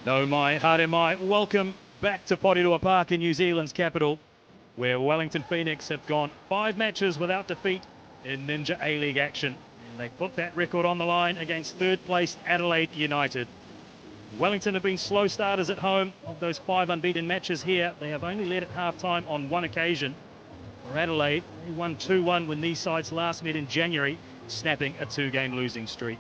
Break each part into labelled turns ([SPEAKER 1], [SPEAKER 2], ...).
[SPEAKER 1] No, my heart and my welcome back to Porirua Park in New Zealand's capital, where Wellington Phoenix have gone 5 matches without defeat in Ninja A-League action. And they put that record on the line against third place Adelaide United. Wellington have been slow starters at home. Of those 5 unbeaten matches here, they have only led at half-time on 1 occasion. For Adelaide, they won 2-1 when these sides last met in January, snapping a 2-game losing streak.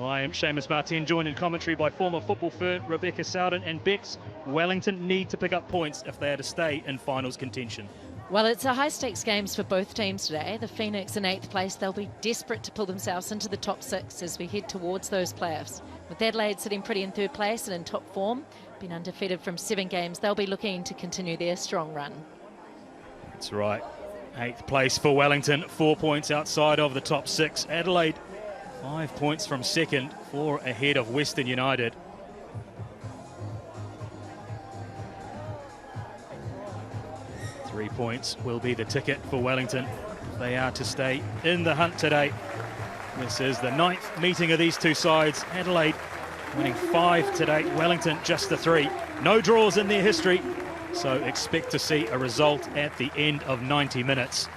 [SPEAKER 1] I am Seamus Martin, joined in commentary by former football fern Rebecca Sowden and Bex. Wellington need to pick up points if they are to stay in finals contention.
[SPEAKER 2] Well, it's a high-stakes games for both teams today. The Phoenix in 8th place, they'll be desperate to pull themselves into the top 6 as we head towards those playoffs. With Adelaide sitting pretty in 3rd place and in top form, been undefeated from 7 games, they'll be looking to continue their strong run.
[SPEAKER 1] That's right. 8th place for Wellington, 4 points outside of the top 6. Adelaide, 5 points from 2nd, 4 ahead of Western United. Three points will be the ticket for Wellington. They are to stay in the hunt today. This is the 9th meeting of these two sides. Adelaide winning 5 today, Wellington just the 3. No draws in their history, so expect to see a result at the end of 90 minutes.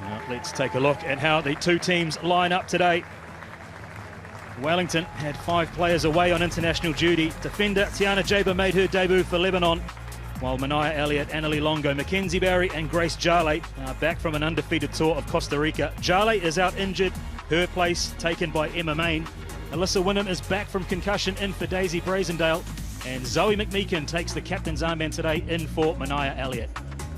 [SPEAKER 1] Now, let's take a look at how the two teams line up today. Wellington had 5 players away on international duty. Defender Tiana Jaber made her debut for Lebanon, while Mania Elliott, Annalie Longo, Mackenzie Barry and Grace Jale are back from an undefeated tour of Costa Rica. Jale is out injured, her place taken by Emma Main. Alyssa Wynnum is back from concussion in for Daisy Brazendale, and Zoe McMeekin takes the captain's armband today in for Mania Elliott.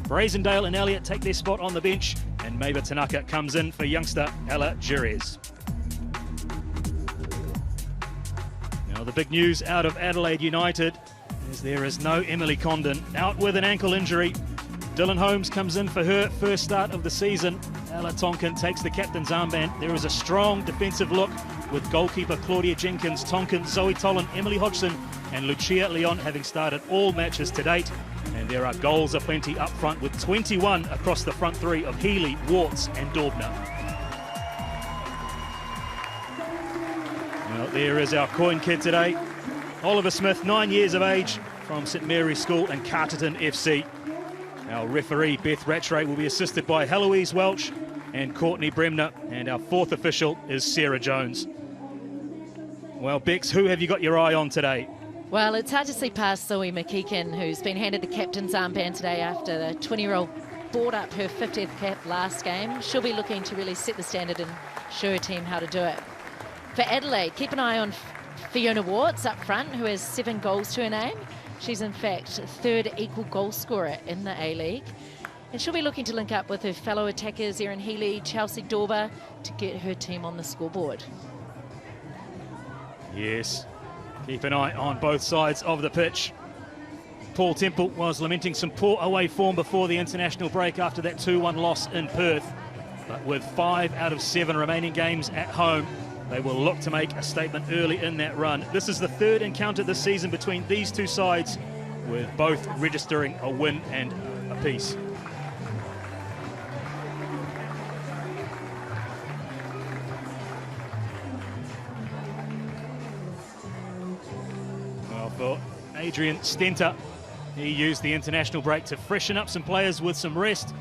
[SPEAKER 1] Brazendale and Elliott take their spot on the bench, and Maba Tanaka comes in for youngster Ella Jerez. Now the big news out of Adelaide United is there is no Emily Condon, out with an ankle injury. Dylan Holmes comes in for her first start of the season. Ella Tonkin takes the captain's armband. There is a strong defensive look with goalkeeper Claudia Jenkins, Tonkin, Zoe Tolan, Emily Hodgson and Lucia Leon having started all matches to date. And there are goals aplenty up front with 21 across the front 3 of Healy, Warts and Daubner. Well, there is our coin kid today. Oliver Smith, 9 years of age, from St Mary's School and Carterton FC. Our referee, Beth Rattray, will be assisted by Heloise Welch and Courtney Bremner. And our 4th official is Sarah Jones. Well, Bex, who have you got your eye on today?
[SPEAKER 2] Well, it's hard to see past Zoe McMeekin, who's been handed the captain's armband today after the 20-year-old brought up her 50th cap last game. She'll be looking to really set the standard and show her team how to do it. For Adelaide, keep an eye on Fiona Warts up front, who has 7 goals to her name. She's in fact 3rd equal goal scorer in the A-League. And she'll be looking to link up with her fellow attackers, Erin Healy, Chelsea Dorber, to get her team on the scoreboard.
[SPEAKER 1] Yes, keep an eye on both sides of the pitch. Paul Temple was lamenting some poor away form before the international break after that 2-1 loss in Perth. But with 5 out of 7 remaining games at home, they will look to make a statement early in that run. This is the 3rd encounter this season between these two sides, with both registering a win and a piece. Well, for Adrian Stenter, he used the international break to freshen up some players with some rest,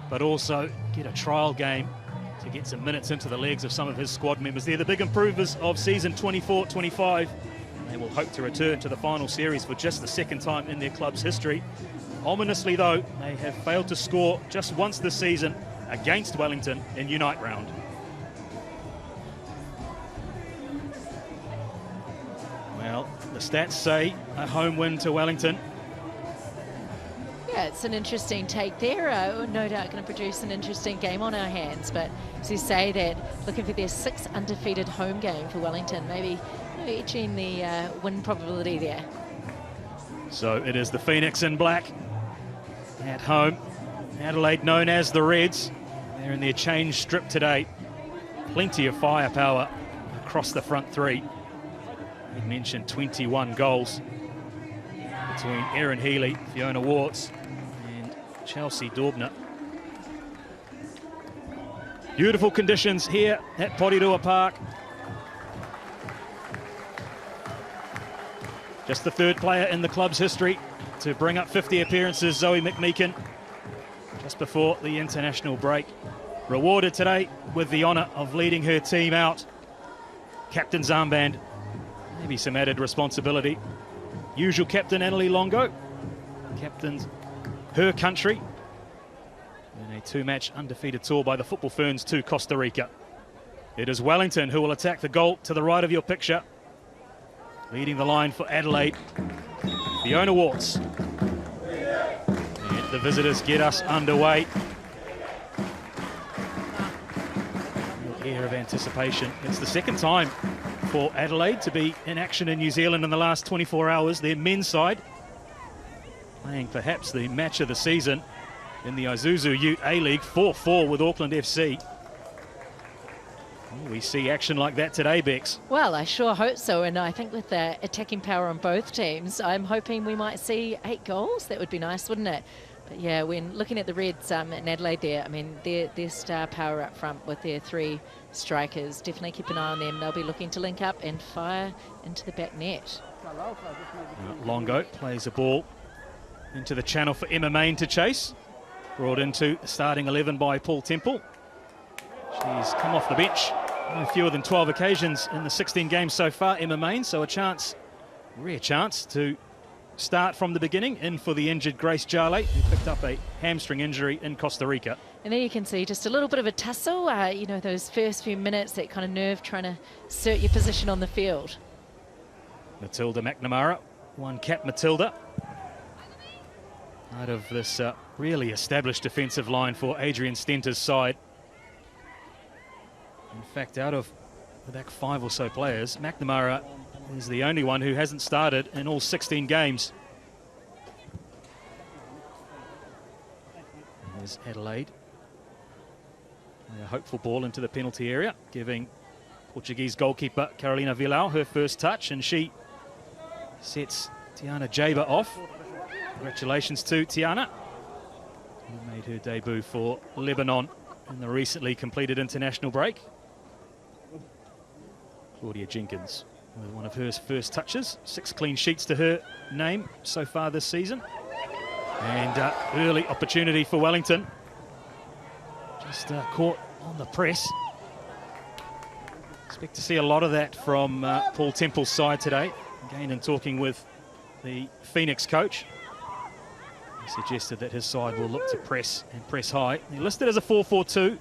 [SPEAKER 1] but also get a trial game to get some minutes into the legs of some of his squad members. They're the big improvers of season 24-25. They will hope to return to the final series for just the 2nd time in their club's history. Ominously though, they have failed to score just once this season against Wellington in Unite round. Well, the stats say a home win to Wellington.
[SPEAKER 2] Yeah, it's an interesting take there. No doubt going to produce an interesting game on our hands. But as you say, that looking for their 6th undefeated home game for Wellington, maybe etching the win probability there.
[SPEAKER 1] So it is the Phoenix in black at home. Adelaide known as the Reds. They're in their change strip today. Plenty of firepower across the front 3. We mentioned 21 goals between Erin Healy, Fiona Warts and Chelsea Daubner. Beautiful conditions here at Porirua Park. Just the third player in the club's history to bring up 50 appearances, Zoe McMeekin, just before the international break. Rewarded today with the honour of leading her team out. Captain's armband, maybe some added responsibility. Usual captain Annalie Longo, captains her country in a two-match undefeated tour by the Football Ferns to Costa Rica. It is Wellington who will attack the goal to the right of your picture. Leading the line for Adelaide, Fiona Warts. And the visitors get us underway. Real air of anticipation. It's the second time for Adelaide to be in action in New Zealand in the last 24 hours. Their men's side playing perhaps the match of the season in the Isuzu Ute A-League, 4-4 with Auckland FC. We see action like that today, Bex.
[SPEAKER 2] Well, I sure hope so, and I think with the attacking power on both teams, I'm hoping we might see 8 goals. That would be nice, wouldn't it? But yeah, when looking at the Reds in Adelaide there, I mean, their star power up front with their 3 strikers, definitely keep an eye on them. They'll be looking to link up and fire into the back net.
[SPEAKER 1] Longo plays a ball into the channel for Emma Main to chase. Brought into the starting 11 by Paul Temple. She's come off the bench no fewer than 12 occasions in the 16 games so far, Emma Main, so a chance, rare chance to start from the beginning, in for the injured Grace Jale, who picked up a hamstring injury in Costa Rica.
[SPEAKER 2] And there you can see just a little bit of a tussle, you know, those first few minutes, that kind of nerve trying to assert your position on the field.
[SPEAKER 1] Matilda McNamara, one cap Matilda. Out of this really established defensive line for Adrian Stenter's side. In fact, out of the back 5 or so players, McNamara is the only one who hasn't started in all 16 games. And there's Adelaide. A hopeful ball into the penalty area, giving Portuguese goalkeeper Carolina Villau her first touch, and she sets Tiana Jaber off. Congratulations to Tiana, who made her debut for Lebanon in the recently completed international break. Claudia Jenkins with one of her first touches. 6 clean sheets to her name so far this season. And early opportunity for Wellington. Just caught on the press. Expect to see a lot of that from Paul Temple's side today. Again, in talking with the Phoenix coach, he suggested that his side will look to press and press high. He listed as a 4-4-2.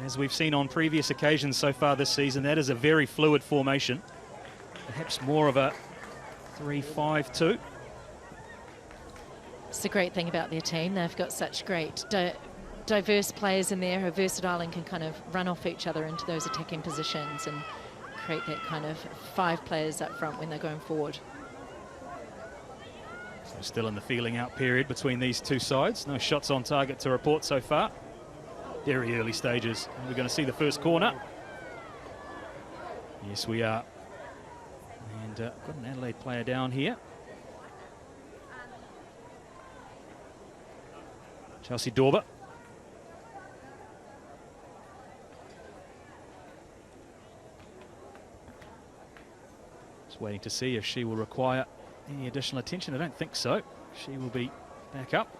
[SPEAKER 1] As we've seen on previous occasions so far this season, that is a very fluid formation. Perhaps more of a 3-5-2.
[SPEAKER 2] It's the great thing about their team. They've got such great diverse players in there who are versatile and can kind of run off each other into those attacking positions and create that kind of 5 players up front when they're going forward.
[SPEAKER 1] So still in the feeling out period between these two sides. No shots on target to report so far. Very early stages. And we're going to see the first corner. Yes, we are. And got an Adelaide player down here. Chelsea Dorber. Just waiting to see if she will require any additional attention. I don't think so. She will be back up.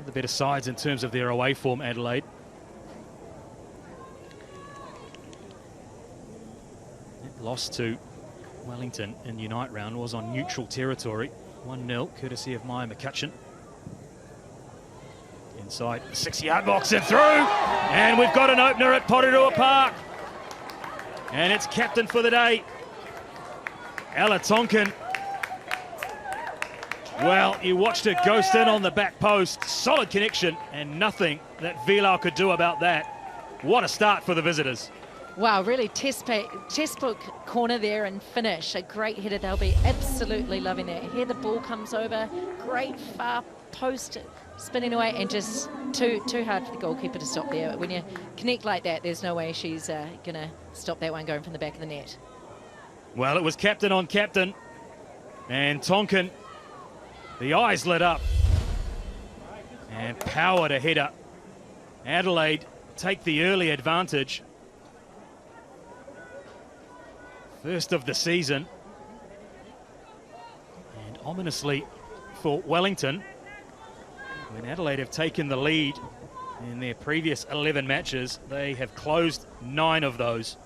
[SPEAKER 1] The better sides in terms of their away form, Adelaide. That loss to Wellington in the Unite round was on neutral territory. 1-0, courtesy of Maya McCutcheon. Inside the 6-yard box and through. And we've got an opener at Porirua Park. And it's captain for the day, Ella Tonkin. Well, you watched it ghost in on the back post. Solid connection and nothing that Villau could do about that. What a start for the visitors.
[SPEAKER 2] Wow, really textbook corner there and finish. A great header. They'll be absolutely loving that. Here the ball comes over. Great far post spinning away, and just too hard for the goalkeeper to stop there. When you connect like that, there's no way she's going to stop that one going from the back of the net.
[SPEAKER 1] Well, it was captain on captain. And Tonkin, the eyes lit up. And power to header. Adelaide take the early advantage. First of the season. And ominously for Wellington, when Adelaide have taken the lead in their previous 11 matches, they have closed 9 of those.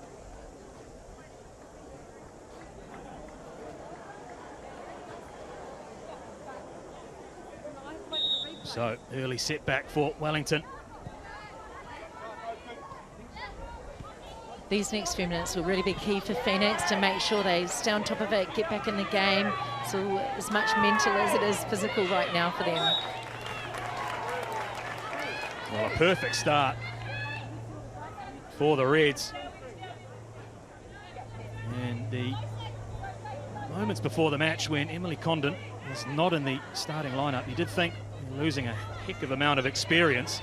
[SPEAKER 1] So, early setback for Wellington.
[SPEAKER 2] These next few minutes will really be key for Phoenix to make sure they stay on top of it, get back in the game. So as much mental as it is physical right now for them.
[SPEAKER 1] Well, a perfect start for the Reds. And the moments before the match when Emily Condon was not in the starting lineup, you did think losing a heck of amount of experience.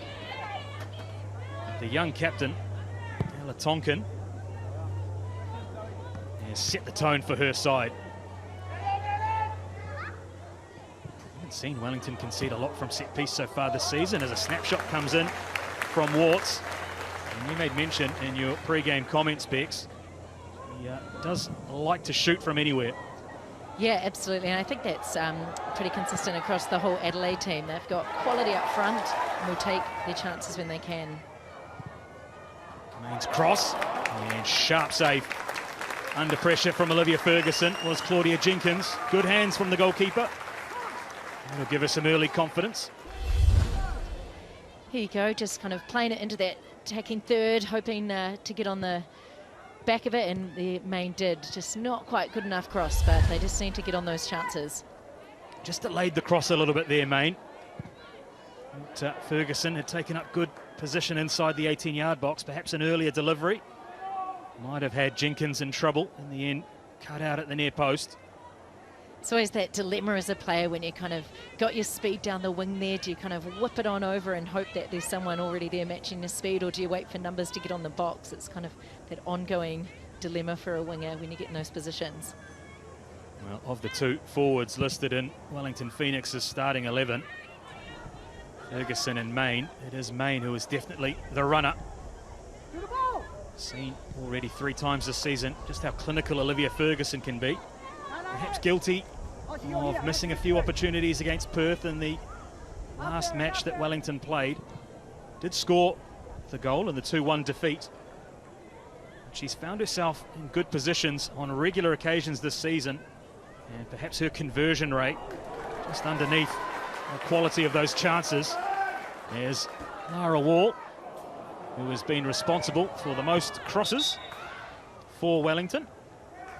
[SPEAKER 1] The young captain, Ella Tonkin, has set the tone for her side. Haven't seen Wellington concede a lot from set piece so far this season as a snapshot comes in from Warts. And you made mention in your pre-game comments, Bex, he does like to shoot from anywhere.
[SPEAKER 2] Yeah, absolutely, and I think that's pretty consistent across the whole Adelaide team. They've got quality up front and will take their chances when they can.
[SPEAKER 1] Mains cross, and sharp save. Under pressure from Olivia Ferguson was Claudia Jenkins. Good hands from the goalkeeper. That'll give us some early confidence.
[SPEAKER 2] Here you go, just kind of playing it into that attacking third, hoping to get on the back of it, and the Main did. Just not quite good enough cross, but they just seem to get on those chances.
[SPEAKER 1] Just delayed the cross a little bit there, Main. But, Ferguson had taken up good position inside the 18-yard box. Perhaps an earlier delivery might have had Jenkins in trouble. In the end, cut out at the near post.
[SPEAKER 2] It's always that dilemma as a player when you kind of got your speed down the wing there. Do you kind of whip it on over and hope that there's someone already there matching the speed, or do you wait for numbers to get on the box? It's kind of that ongoing dilemma for a winger when you get in those positions.
[SPEAKER 1] Well, of the two forwards listed in Wellington Phoenix's starting 11, Ferguson and Main, it is Main who is definitely the runner. Seen already 3 times this season just how clinical Olivia Ferguson can be. Perhaps guilty of missing a few opportunities against Perth in the last match that Wellington played. Did score the goal in the 2-1 defeat. She's found herself in good positions on regular occasions this season, and perhaps her conversion rate just underneath the quality of those chances. There's Lara Wall, who has been responsible for the most crosses for Wellington.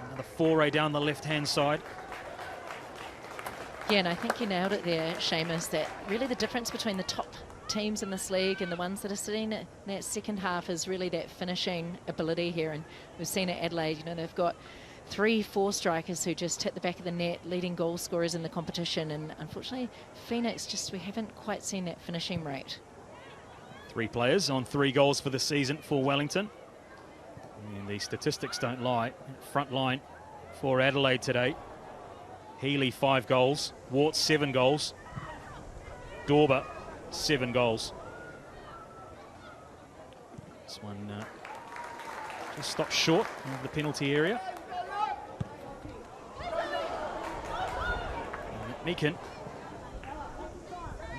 [SPEAKER 1] Another foray down the left-hand side.
[SPEAKER 2] Yeah, and I think you nailed it there, Seamus, that really the difference between the top teams in this league and the ones that are sitting in that second half is really that finishing ability here. And we've seen at Adelaide, you know, they've got 3-4 strikers who just hit the back of the net, leading goal scorers in the competition. And unfortunately, Phoenix, just we haven't quite seen that finishing rate.
[SPEAKER 1] 3 players on 3 goals for the season for Wellington. And the statistics don't lie. Front line for Adelaide today. Healy 5 goals, Warts 7 goals, Dorber 7 goals. This one just stopped short of the penalty area. Meekin,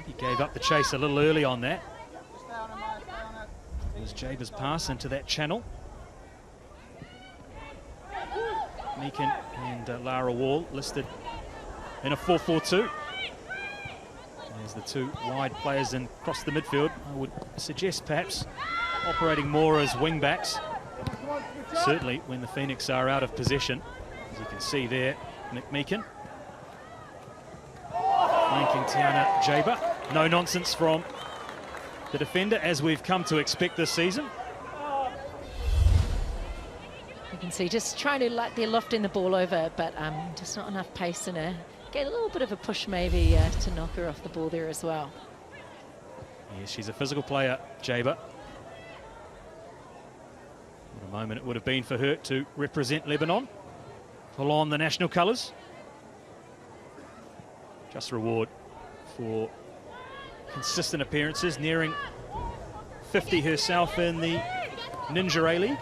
[SPEAKER 1] he gave up the chase a little early on that. There's Jaber's pass into that channel. Meekin and Lara Wall listed in a 4-4-2. There's the 2 wide players in across the midfield. I would suggest perhaps operating more as wing backs. Certainly when the Phoenix are out of possession. As you can see there, Nick Meekin flanking Tiana Jaber. No nonsense from the defender, as we've come to expect this season.
[SPEAKER 2] You can see just trying to like they're lofting the ball over, but just not enough pace, and get a little bit of a push maybe to knock her off the ball there as well.
[SPEAKER 1] Yes, she's a physical player, Jaber. What a moment it would have been for her to represent Lebanon, pull on the national colours. Just reward for consistent appearances, nearing 50 herself in the Ninja A-League.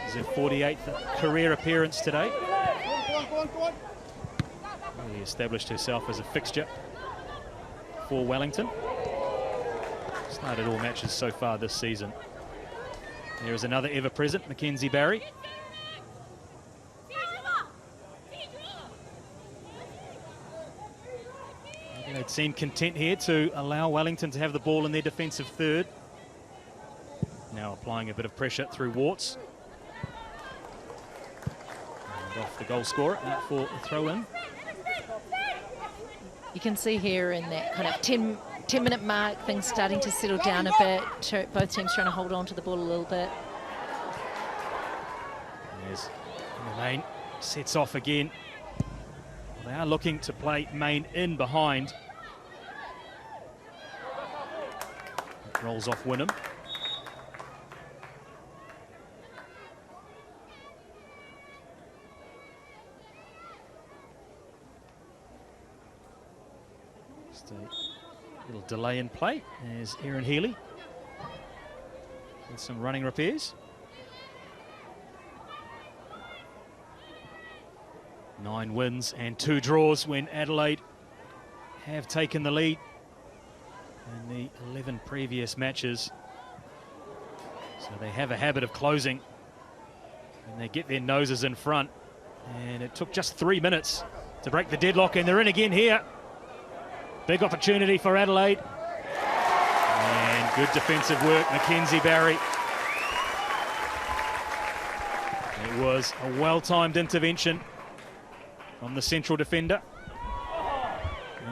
[SPEAKER 1] It's her 48th career appearance today. Really established herself as a fixture for Wellington. Started all matches so far this season. There is another ever-present, Mackenzie Barry. They seem content here to allow Wellington to have the ball in their defensive third. Now applying a bit of pressure through Warts. And off the goal scorer, out for a throw-in.
[SPEAKER 2] You can see here in that kind of 10-minute mark, things starting to settle down a bit. Both teams trying to hold on to the ball a little bit.
[SPEAKER 1] There's Main, sets off again. They are looking to play Main in behind. Rolls off Wynnum. Just a little delay in play. There's Aaron Healy with some running repairs. 9 wins and 2 draws when Adelaide have taken the lead in the 11 previous matches. So they have a habit of closing and they get their noses in front. And it took just 3 minutes to break the deadlock, and they're in again here. Big opportunity for Adelaide. And good defensive work, Mackenzie Barry. It was a well-timed intervention from the central defender.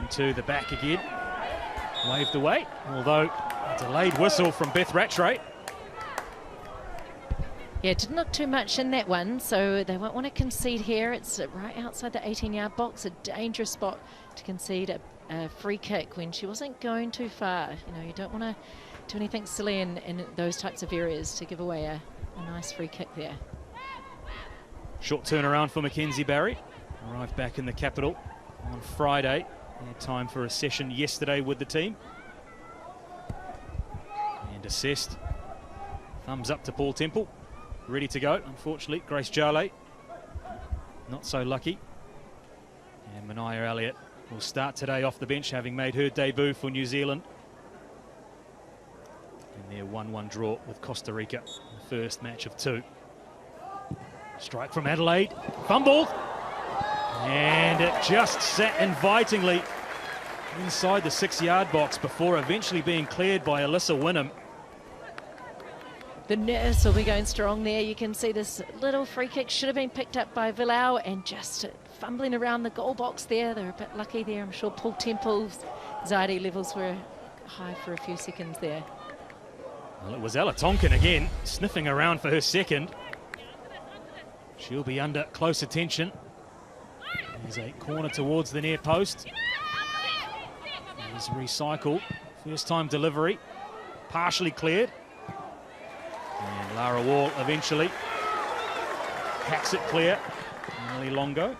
[SPEAKER 1] Into the back again. Waved away, although a delayed whistle from Beth Rattray.
[SPEAKER 2] Yeah, didn't look too much in that one, so they won't want to concede here. It's right outside the 18-yard box, a dangerous spot to concede a free kick when she wasn't going too far. You know, you don't want to do anything silly in those types of areas to give away a nice free kick there.
[SPEAKER 1] Short turnaround for Mackenzie Barry. Arrived back in the capital on Friday. Had time for a session yesterday with the team. And assessed. Thumbs up to Paul Temple. Ready to go. Unfortunately, Grace Jarley not so lucky. And Mania Elliott will start today off the bench, having made her debut for New Zealand in their 1-1 draw with Costa Rica, the first match of 2. Strike from Adelaide. Fumbled. And it just sat invitingly inside the 6-yard box before eventually being cleared by Alyssa Wynnum.
[SPEAKER 2] The nerves will be going strong there. You can see this little free kick should have been picked up by Villau, and just fumbling around the goal box there. They're a bit lucky there. I'm sure Paul Temple's anxiety levels were high for a few seconds there.
[SPEAKER 1] Well, it was Ella Tonkin again, sniffing around for her second. She'll be under close attention. There's a corner towards the near post. There's recycled. First time delivery. Partially cleared. And Lara Wall eventually hacks it clear. Emily Longo.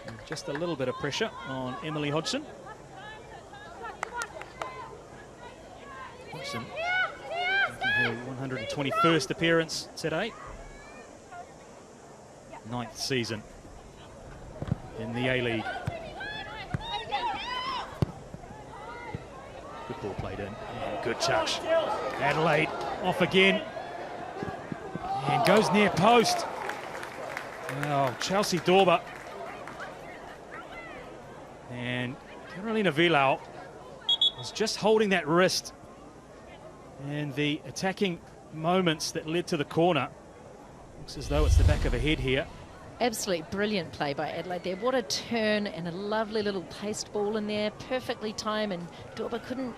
[SPEAKER 1] And just a little bit of pressure on Emily Hodgson. Hodgson making her 121st appearance today. 9th season in the A-League. Good ball played in, and good touch. Adelaide off again, and goes near post. Oh, Chelsea Dorber. And Carolina Villau was just holding that wrist, and the attacking moments that led to the corner. Looks as though it's the back of a head here.
[SPEAKER 2] Absolutely brilliant play by Adelaide there. What a turn, and a lovely little paced ball in there, perfectly timed, and Dorber couldn't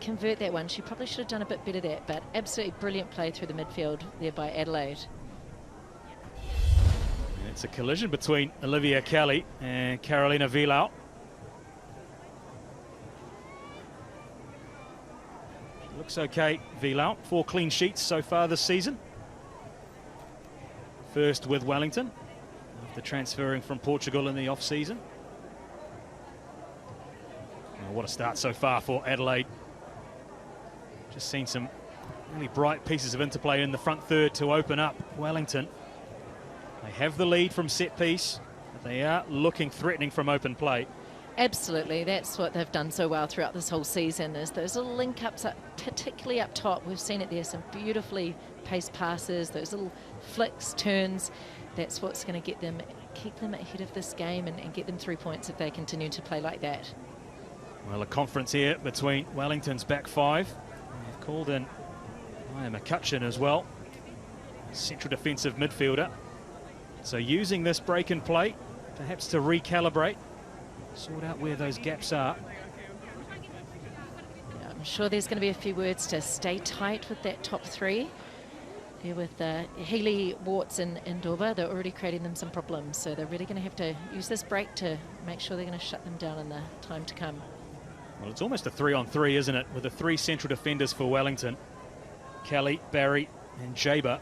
[SPEAKER 2] convert that one. She probably should have done a bit better there, but absolutely brilliant play through the midfield there by Adelaide.
[SPEAKER 1] And it's a collision between Olivia Kelly and Carolina Villau. She looks okay, Villau. 4 clean sheets so far this season. First with Wellington, after transferring from Portugal in the off-season. Well, what a start so far for Adelaide. Just seen some really bright pieces of interplay in the front third to open up Wellington. They have the lead from set piece, but they are looking threatening from open play.
[SPEAKER 2] Absolutely, that's what they've done so well throughout this whole season, is those little link-ups, particularly up top. We've seen it there, some beautifully paced passes, those little flicks, turns. That's what's going to keep them ahead of this game and get them 3 points if they continue to play like that.
[SPEAKER 1] Well, a conference here between Wellington's back five. They've called in McCutcheon as well, central defensive midfielder. So using this break and play, perhaps to recalibrate, sort out where those gaps are.
[SPEAKER 2] Yeah, I'm sure there's going to be a few words to stay tight with that top three. There with Healy, Warts and Dorba, they're already creating them some problems. So they're really going to have to use this break to make sure they're going to shut them down in the time to come.
[SPEAKER 1] Well, it's almost a 3-on-3, isn't it? With the three central defenders for Wellington. Kelly, Barry and Jaber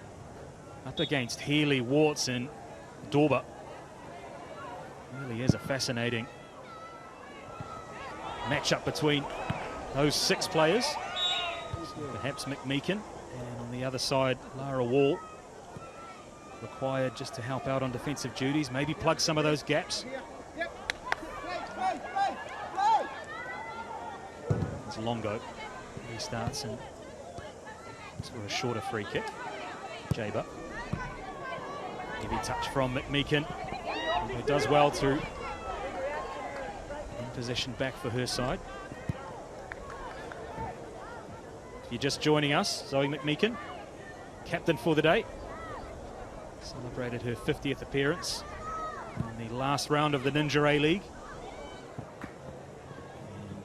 [SPEAKER 1] up against Healy, Warts and Dorba. Really is a fascinating matchup between those six players. Perhaps McMeekin, and on the other side, Lara Wall, required just to help out on defensive duties, maybe plug some of those gaps. It's Longo. He starts and sort of a shorter free kick. Jaber. Heavy touch from McMeekin. He does well to in possession back for her side. If you're just joining us, Zoe McMeekin, captain for the day. Celebrated her 50th appearance in the last round of the Ninja A-League.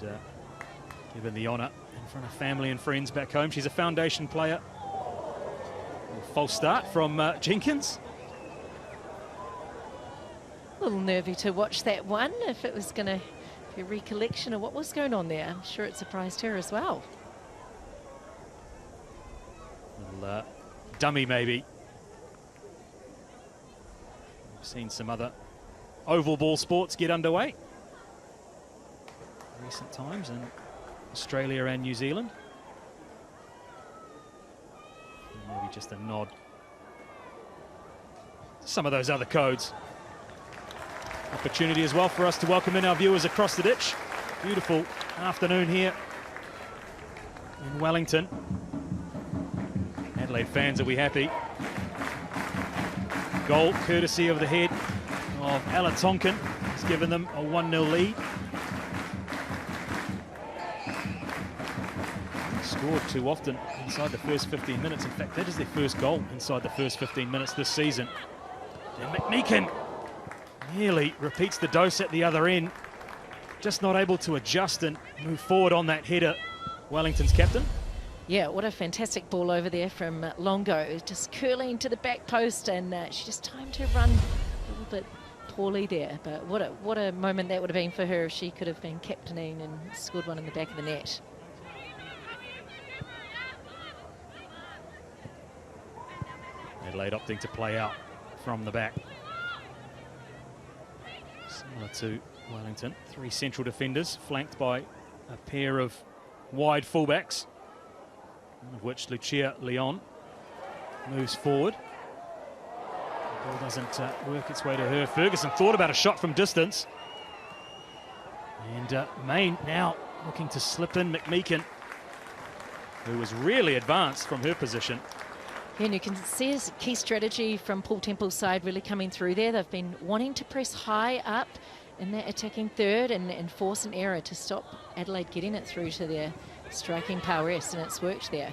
[SPEAKER 1] And given the honour in front of family and friends back home. She's a foundation player. A false start from Jenkins.
[SPEAKER 2] A little nervy to watch that one, if it was going to be a recollection of what was going on there. I'm sure it surprised her as well.
[SPEAKER 1] Little dummy maybe. We've seen some other oval ball sports get underway in recent times in Australia and New Zealand. And maybe just a nod to some of those other codes. Opportunity as well for us to welcome in our viewers across the ditch. Beautiful afternoon here in Wellington. Adelaide fans will be happy. Goal courtesy of the head of Ella Tonkin. Has given them a 1-0 lead. Scored too often inside the first 15 minutes. In fact, that is their first goal inside the first 15 minutes this season. And McMeekin nearly repeats the dose at the other end. Just not able to adjust and move forward on that header, Wellington's captain.
[SPEAKER 2] Yeah, what a fantastic ball over there from Longo, just curling to the back post, and she just timed her run a little bit poorly there. But what a moment that would have been for her if she could have been captaining and scored one in the back of the net.
[SPEAKER 1] Adelaide opting to play out from the back. Similar to Wellington, three central defenders flanked by a pair of wide fullbacks, one of which Lucia Leon moves forward. The ball doesn't work its way to her. Ferguson thought about a shot from distance. And Main now looking to slip in McMeekin, who was really advanced from her position.
[SPEAKER 2] Yeah, and you can see his key strategy from Paul Temple's side really coming through there. They've been wanting to press high up in that attacking third and force an error to stop Adelaide getting it through to their striking prowess, and it's worked there.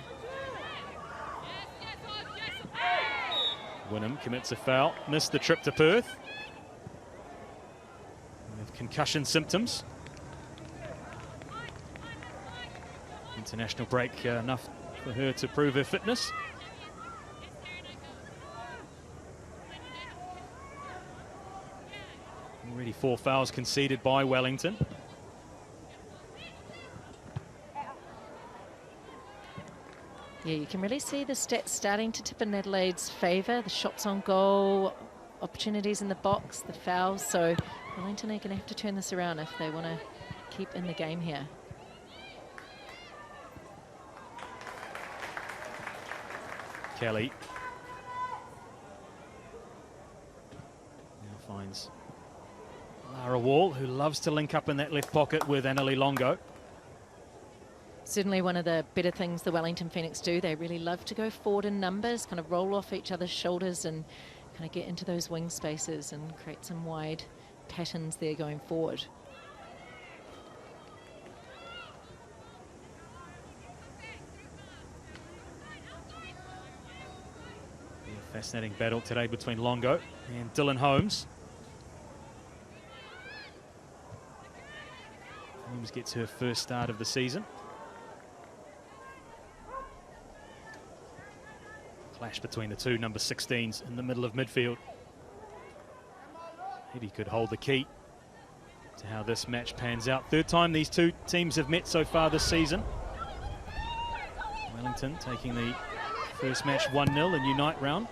[SPEAKER 1] Wynnum commits a foul, missed the trip to Perth with concussion symptoms. International break enough for her to prove her fitness. Already 4 fouls conceded by Wellington.
[SPEAKER 2] Yeah, you can really see the stats starting to tip in Adelaide's favour. The shots on goal, opportunities in the box, the fouls. So Wellington are going to have to turn this around if they want to keep in the game here.
[SPEAKER 1] Kelly. Now finds Lara Wall, who loves to link up in that left pocket with Annalie Longo.
[SPEAKER 2] Certainly one of the better things the Wellington Phoenix do. They really love to go forward in numbers, kind of roll off each other's shoulders and kind of get into those wing spaces and create some wide patterns there going forward.
[SPEAKER 1] A fascinating battle today between Longo and Dylan Holmes. Holmes gets her first start of the season. Clash between the two number 16s in the middle of midfield. Maybe could hold the key to how this match pans out. Third time these two teams have met so far this season. Wellington taking the first match 1-0 in Unite round.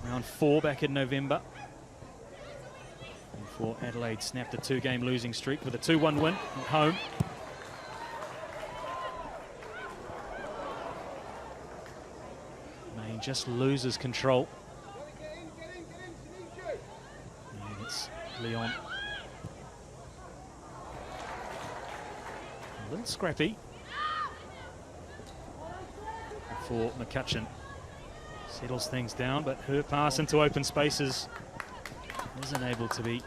[SPEAKER 1] Round 4 back in November. Before Adelaide snapped a 2-game losing streak with a 2-1 win at home. Main just loses control. And it's Leon. A little scrappy for McCutcheon. Settles things down, but her pass into open spaces isn't able to be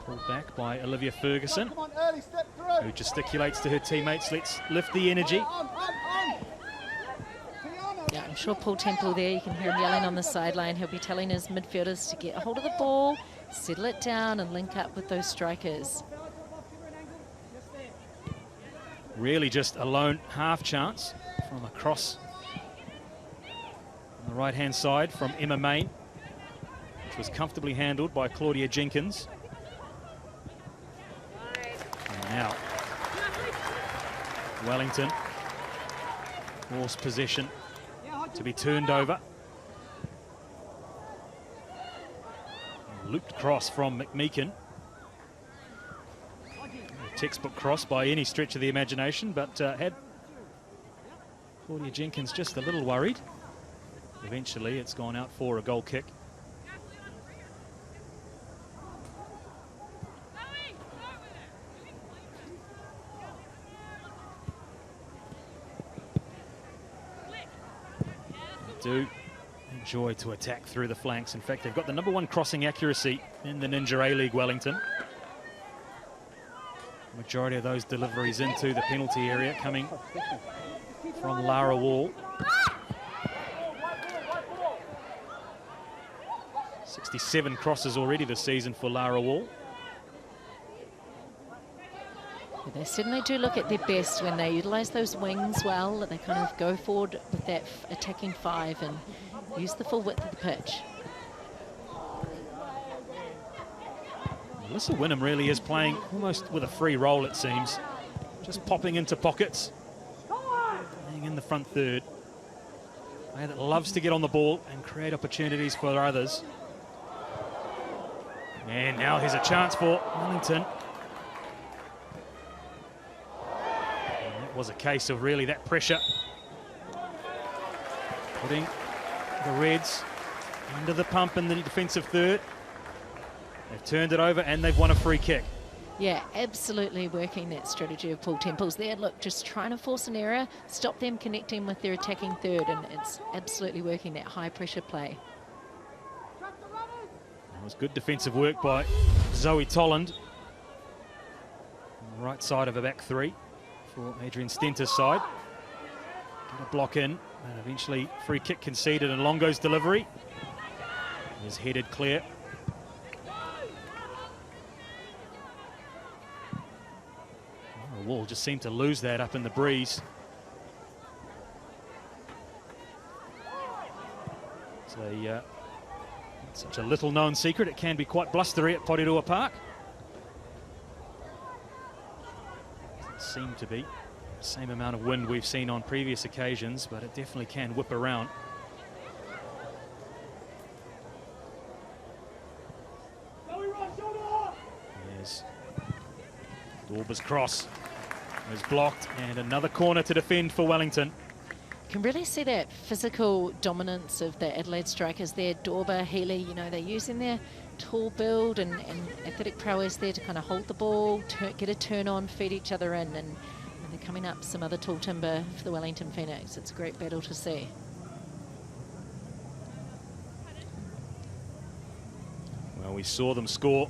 [SPEAKER 1] pulled back by Olivia Ferguson, who gesticulates to her teammates, let's lift the energy.
[SPEAKER 2] Yeah, I'm sure Paul Temple there, you can hear him yelling on the sideline. He'll be telling his midfielders to get a hold of the ball, settle it down and link up with those strikers.
[SPEAKER 1] Really just a lone half chance from a cross on the right-hand side from Emma Main, which was comfortably handled by Claudia Jenkins. And now Wellington force possession to be turned over. Looped cross from McMeekin. A textbook cross by any stretch of the imagination, but had Claudia Jenkins just a little worried. Eventually it's gone out for a goal kick. Do enjoy to attack through the flanks. In fact, they've got the #1 crossing accuracy in the Ninja A-League Wellington. Majority of those deliveries into the penalty area coming from Lara Wall. 67 crosses already this season for Lara Wall.
[SPEAKER 2] They certainly do look at their best when they utilise those wings well. They kind of go forward with that attacking 5 and use the full width of the pitch.
[SPEAKER 1] Alyssa Wynnum really is playing almost with a free role, it seems. Just popping into pockets, playing in the front third. A player that loves to get on the ball and create opportunities for others. And now here's a chance for Wellington. Was a case of really that pressure putting the Reds under the pump in the defensive third. They've turned it over and they've won a free kick.
[SPEAKER 2] Yeah, absolutely working that strategy of Paul Temple's there. Look, just trying to force an error, stop them connecting with their attacking third, and it's absolutely working that high pressure play.
[SPEAKER 1] It was good defensive work by Zoe Tolland on the right side of a back 3. For Adrian Stenter's side. Get a block in, and eventually free kick conceded, and Longo's delivery is headed clear. Oh, Wall just seemed to lose that up in the breeze. It's such a little known secret, it can be quite blustery at Porirua Park. Seem to be the same amount of wind we've seen on previous occasions, but it definitely can whip around. There's Dorba's cross. It was blocked, and another corner to defend for Wellington.
[SPEAKER 2] can really see that physical dominance of the Adelaide strikers there. Dorba, Healy, you know, they're using their tall build and athletic prowess there to kind of hold the ball, get a turn on, feed each other in, and they're coming up some other tall timber for the Wellington Phoenix. It's a great battle to see.
[SPEAKER 1] Well, we saw them score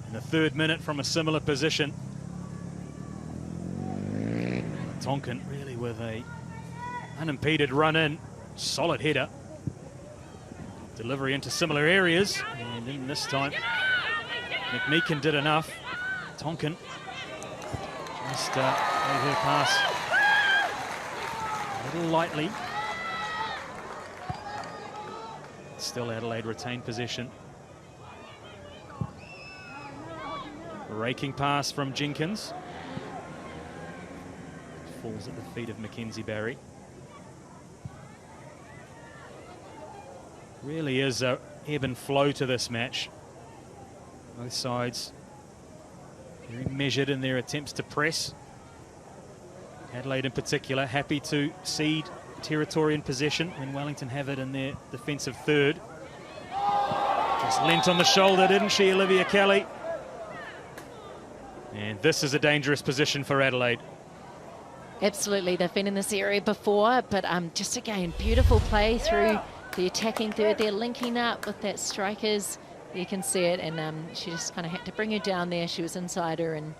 [SPEAKER 1] in the 3rd minute from a similar position. Tonkin really with a unimpeded run in, solid header. Delivery into similar areas, and then this time McMeekin did enough. Tonkin just made her pass a little lightly. Still Adelaide retain possession. Raking pass from Jenkins. Falls at the feet of Mackenzie Barry. Really is a ebb and flow to this match. Both sides very measured in their attempts to press. Adelaide in particular happy to cede territory in possession when Wellington have it in their defensive third. Just leant on the shoulder, didn't she, Olivia Kelly? And this is a dangerous position for Adelaide.
[SPEAKER 2] Absolutely, they've been in this area before, but just again, beautiful play through the attacking third. They're linking up with that strikers. You can see it, and she just kind of had to bring her down there. She was inside her and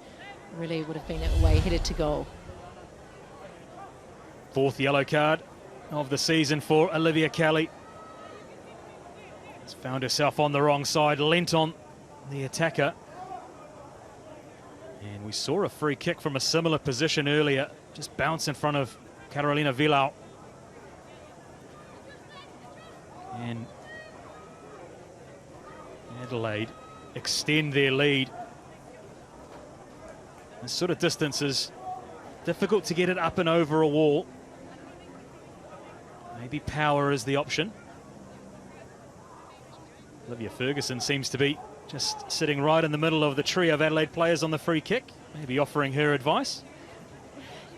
[SPEAKER 2] really would have been away, headed to goal.
[SPEAKER 1] 4th yellow card of the season for Olivia Kelly. She's found herself on the wrong side, leant on the attacker. And we saw a free kick from a similar position earlier, just bounce in front of Carolina Vilau. And Adelaide extend their lead. This sort of distance is difficult to get it up and over a wall. Maybe power is the option. Olivia Ferguson seems to be just sitting right in the middle of the trio of Adelaide players on the free kick, maybe offering her advice.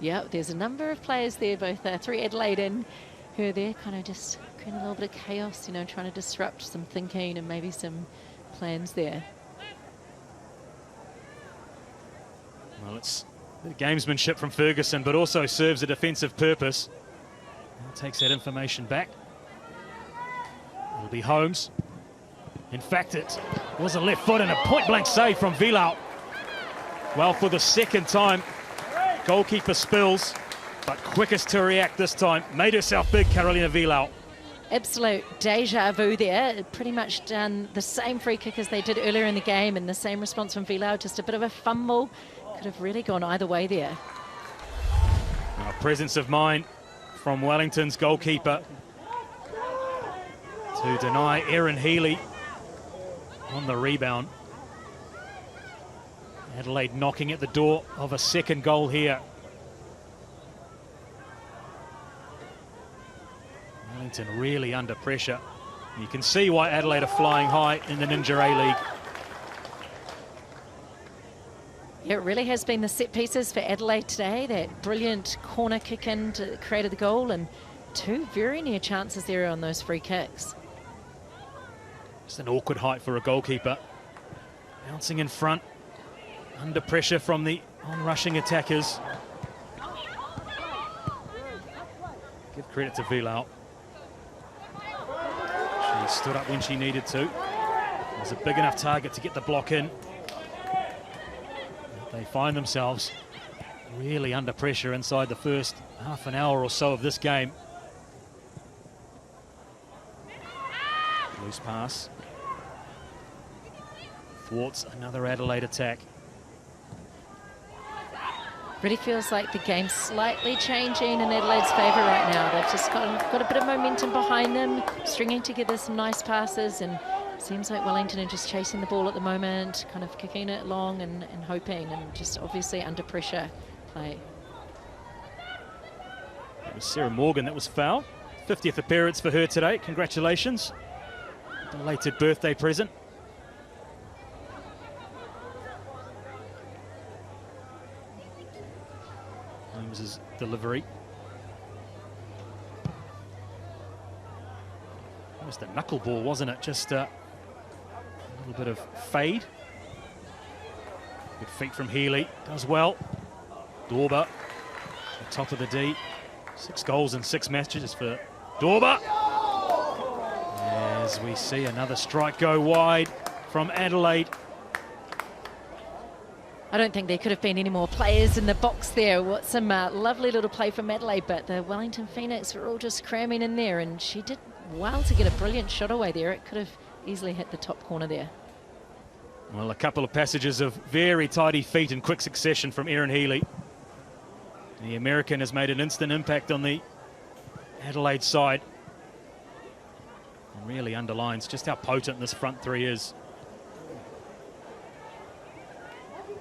[SPEAKER 2] Yeah, there's a number of players there, both 3 Adelaide and her there, kind of just creating a little bit of chaos, you know, trying to disrupt some thinking and maybe some plans there.
[SPEAKER 1] Well, it's the gamesmanship from Ferguson, but also serves a defensive purpose. Now takes that information back. It'll be Holmes. In fact, it was a left foot and a point-blank save from Vilau. Well, for the 2nd time, goalkeeper spills, but quickest to react this time. Made herself big, Carolina Vilau.
[SPEAKER 2] Absolute deja vu there. Pretty much done the same free kick as they did earlier in the game, and the same response from Vilau. Just a bit of a fumble. Could have really gone either way there.
[SPEAKER 1] A presence of mind from Wellington's goalkeeper to deny Erin Healy on the rebound. Adelaide knocking at the door of a 2nd goal here. Wellington really under pressure. You can see why Adelaide are flying high in the Ninja A-League.
[SPEAKER 2] Yeah, it really has been the set pieces for Adelaide today. That brilliant corner kick in to created the goal, and 2 very near chances there on those free kicks.
[SPEAKER 1] Just an awkward height for a goalkeeper. Bouncing in front, under pressure from the on-rushing attackers. Give credit to Vilau. She stood up when she needed to. It was a big enough target to get the block in. They find themselves really under pressure inside the first half an hour or so of this game. Loose pass. Thwarts another Adelaide attack.
[SPEAKER 2] Really feels like the game's slightly changing in Adelaide's favour right now. They've just got a bit of momentum behind them, stringing together some nice passes, and seems like Wellington are just chasing the ball at the moment, kind of kicking it long and hoping, and just obviously under pressure play.
[SPEAKER 1] It was Sarah Morgan that was fouled. 50th appearance for her today. Congratulations. Belated birthday present. Holmes's delivery. Just a knuckleball, wasn't it? Just a little bit of fade. Good feet from Healy, does well. Dorber, on top of the D. 6 goals in 6 matches for Dorber. As we see another strike go wide from Adelaide.
[SPEAKER 2] I don't think there could have been any more players in the box there. What some lovely little play from Adelaide, but the Wellington Phoenix were all just cramming in there, and she did well to get a brilliant shot away there. It could have easily hit the top corner there.
[SPEAKER 1] Well, a couple of passages of very tidy feet in quick succession from Erin Healy. The American has made an instant impact on the Adelaide side. And really underlines just how potent this front three is.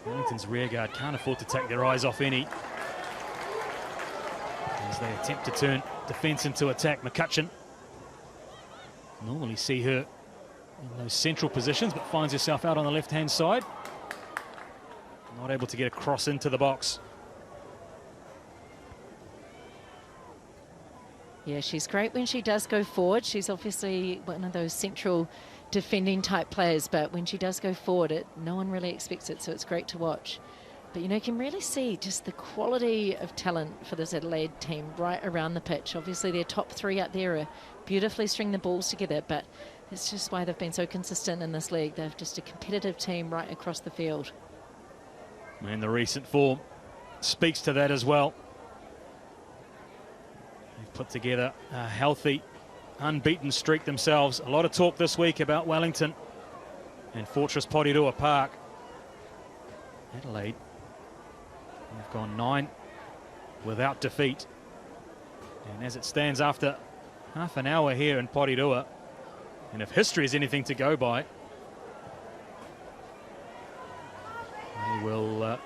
[SPEAKER 1] Wellington's rearguard can't afford to take their eyes off any as they attempt to turn defence into attack. McCutcheon, normally see her in those central positions, but finds herself out on the left-hand side. Not able to get across into the box.
[SPEAKER 2] Yeah, she's great when she does go forward. She's obviously one of those central defending type players, but when she does go forward, no one really expects it, so it's great to watch. But, you know, you can really see just the quality of talent for this Adelaide team right around the pitch. Obviously, their top 3 out there are beautifully string the balls together, but it's just why they've been so consistent in this league. They're just a competitive team right across the field.
[SPEAKER 1] And the recent form speaks to that as well. They've put together a healthy, unbeaten streak themselves. A lot of talk this week about Wellington and Fortress Porirua Park. Adelaide have gone 9 without defeat. And as it stands after half an hour here in Porirua, and if history is anything to go by, they will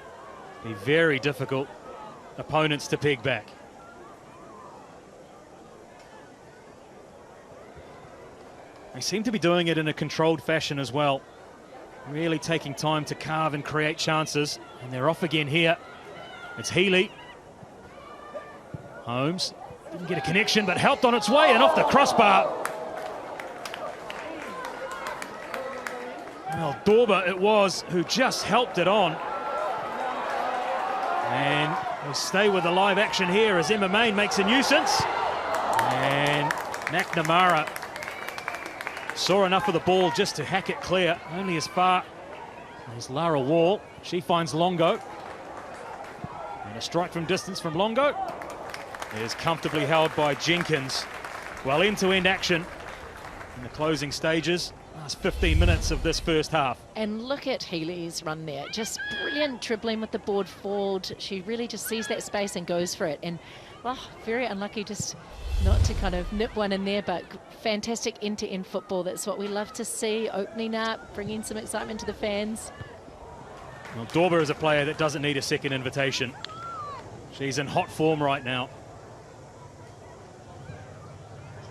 [SPEAKER 1] be very difficult opponents to peg back. They seem to be doing it in a controlled fashion as well, really taking time to carve and create chances. And they're off again here. It's Healy. Holmes didn't get a connection, but helped on its way and off the crossbar. Well, Dorber it was who just helped it on. And we'll stay with the live action here as Emma Main makes a nuisance. And McNamara saw enough of the ball just to hack it clear, only as far as Lara Wall. She finds Longo. And a strike from distance from Longo is comfortably held by Jenkins. Well, end-to-end action in the closing stages. Last 15 minutes of this first half.
[SPEAKER 2] And look at Healy's run there. Just brilliant dribbling with the board forward. She really just sees that space and goes for it. And, well, very unlucky just not to kind of nip one in there, but fantastic end-to-end football. That's what we love to see, opening up, bringing some excitement to the fans.
[SPEAKER 1] Well, Dorber is a player that doesn't need a second invitation. She's in hot form right now.